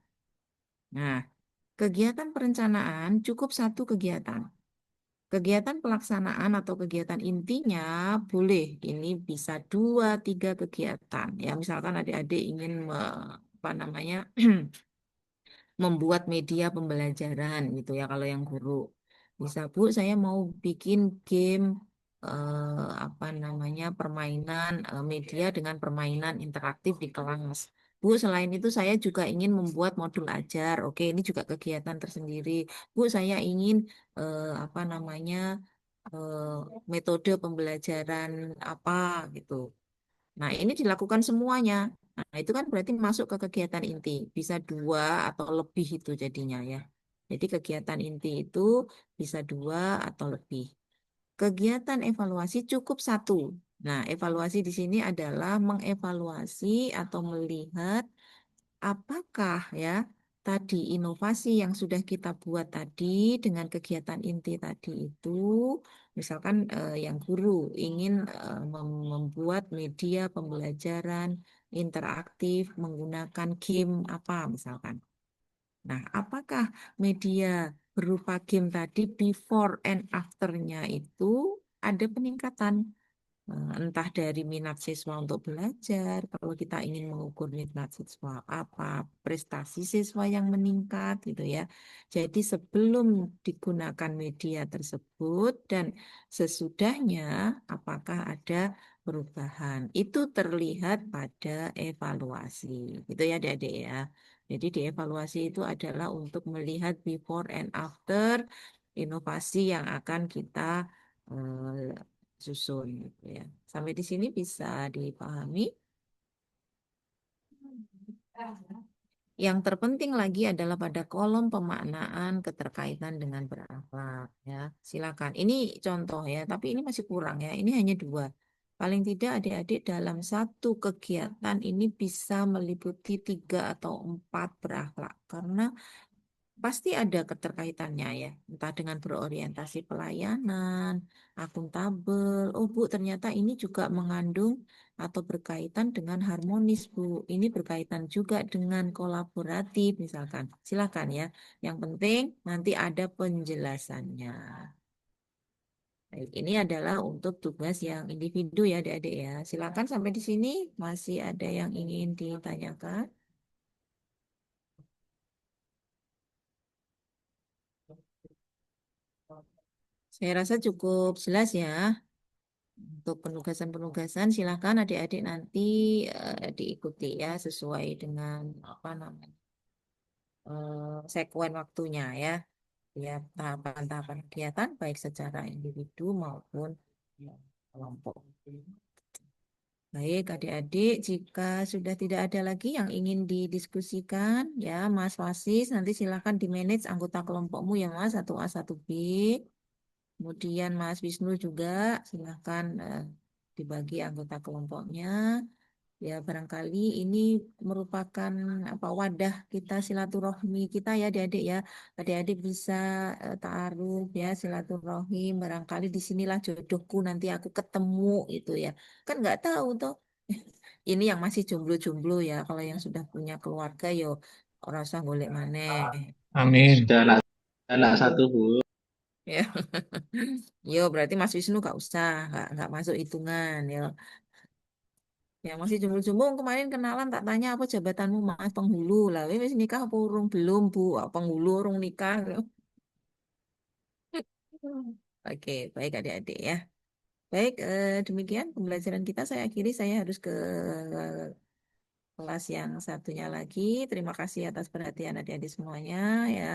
Nah, kegiatan perencanaan cukup 1 kegiatan. Kegiatan pelaksanaan atau kegiatan intinya boleh ini bisa 2, 3 kegiatan. Ya, misalkan adik-adik ingin apa namanya membuat media pembelajaran gitu ya kalau yang guru. Bisa Bu, saya mau bikin game apa namanya permainan media dengan permainan interaktif di kelas. Bu, selain itu saya juga ingin membuat modul ajar. Oke, ini juga kegiatan tersendiri. Bu, saya ingin apa namanya eh, metode pembelajaran apa gitu. Nah, ini dilakukan semuanya. Nah, itu kan berarti masuk ke kegiatan inti. Bisa dua atau lebih itu jadinya ya. Jadi kegiatan inti itu bisa dua atau lebih. Kegiatan evaluasi cukup satu. Nah, evaluasi di sini adalah mengevaluasi atau melihat apakah ya tadi inovasi yang sudah kita buat tadi dengan kegiatan inti tadi itu, misalkan yang guru ingin membuat media pembelajaran interaktif menggunakan game apa misalkan. Nah, apakah media berupa game tadi before and after-nya itu ada peningkatan? Entah dari minat siswa untuk belajar, kalau kita ingin mengukur minat siswa apa, prestasi siswa yang meningkat gitu ya. Jadi sebelum digunakan media tersebut dan sesudahnya apakah ada perubahan. Itu terlihat pada evaluasi. Gitu ya Adik-adik ya. Jadi dievaluasi itu adalah untuk melihat before and after inovasi yang akan kita eh, susun gitu ya. Sampai di sini bisa dipahami. Yang terpenting lagi adalah pada kolom pemaknaan keterkaitan dengan berakhlak ya. Silakan. Ini contoh ya, tapi ini masih kurang ya. Ini hanya dua. Paling tidak adik-adik dalam satu kegiatan ini bisa meliputi tiga atau empat berakhlak. Karena pasti ada keterkaitannya ya, entah dengan berorientasi pelayanan, akuntabel. Oh Bu, ternyata ini juga mengandung atau berkaitan dengan harmonis Bu. Ini berkaitan juga dengan kolaboratif misalkan. Silakan ya. Yang penting nanti ada penjelasannya. Baik, ini adalah untuk tugas yang individu ya adik-adik ya. Silakan sampai di sini masih ada yang ingin ditanyakan. Saya rasa cukup jelas ya. Untuk penugasan-penugasan silakan adik-adik nanti diikuti ya sesuai dengan apa namanya sekuen waktunya ya. Ya tahapan-tahapan kegiatan baik secara individu maupun kelompok. Baik adik-adik, jika sudah tidak ada lagi yang ingin didiskusikan ya Mas Wasis nanti silakan di manage anggota kelompokmu ya Mas 1A 1B. Kemudian Mas Wisnu juga silahkan dibagi anggota kelompoknya. Ya barangkali ini merupakan apa wadah kita silaturahmi kita ya adik-adik ya. Adik-adik bisa taaruf ya silaturahim. Barangkali disinilah jodohku nanti aku ketemu itu ya. Kan nggak tahu tuh. Ini yang masih jomblo-jomblo ya. Kalau yang sudah punya keluarga yo orang usah golek maneh. Amin. Sudah anak satu Bu. Ya. Yo, berarti Mas Wisnu gak usah, nggak masuk hitungan ya. Ya masih jomblo-jomblo kemarin kenalan tak tanya apa jabatanmu Mas penghulu lah. Wis nikah apa urung belum Bu? Ah, penghulu urung nikah. Oke, baik adik-adik ya. Baik, demikian pembelajaran kita saya akhiri. Saya harus ke kelas yang satunya lagi. Terima kasih atas perhatian adik-adik semuanya ya.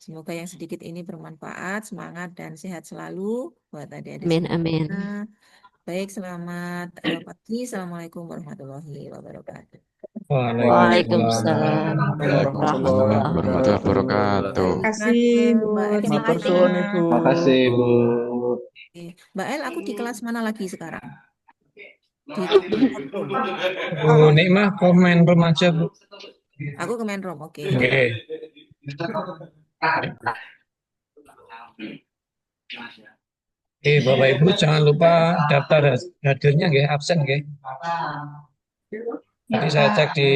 Semoga yang sedikit ini bermanfaat, semangat dan sehat selalu buat adik-adik Amin, amin. semua. Baik, selamat pagi. Assalamualaikum warahmatullahi wabarakatuh. Waalaikumsalam Warahmatullahi warahmatullahi wabarakatuh. wabarakatuh. Terima kasih Bu. Mbak El, Terima silakan. kasih. Matur suwun Ibu. Terima kasih Bu. Oke. Mbak El, aku di kelas mana lagi sekarang? Di Bu Nikmah komen remaja Bu. aku ke main room, oke. Oke. Bapak Ibu jangan lupa daftar hadirnya nggih, absen nggih. Tadi saya cek di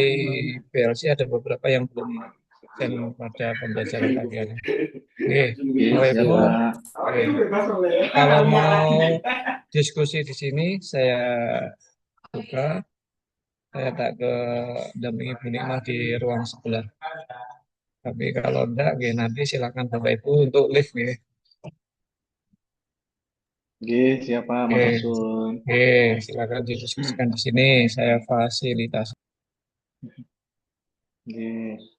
PLC ada beberapa yang belum absen pada pembelajaran pagi ini. Oke, Bapak Iya, Ibu. Pak. Oke. Kalau mau diskusi di sini saya buka, saya tak ke dampingi Bu Nikmah di ruang sebelah. Tapi kalau enggak, nanti silakan Bapak Ibu untuk live. Oke, siapa Mas Oke, Asun? oke, silakan didiskusikan di sini. Saya fasilitasi. Oke.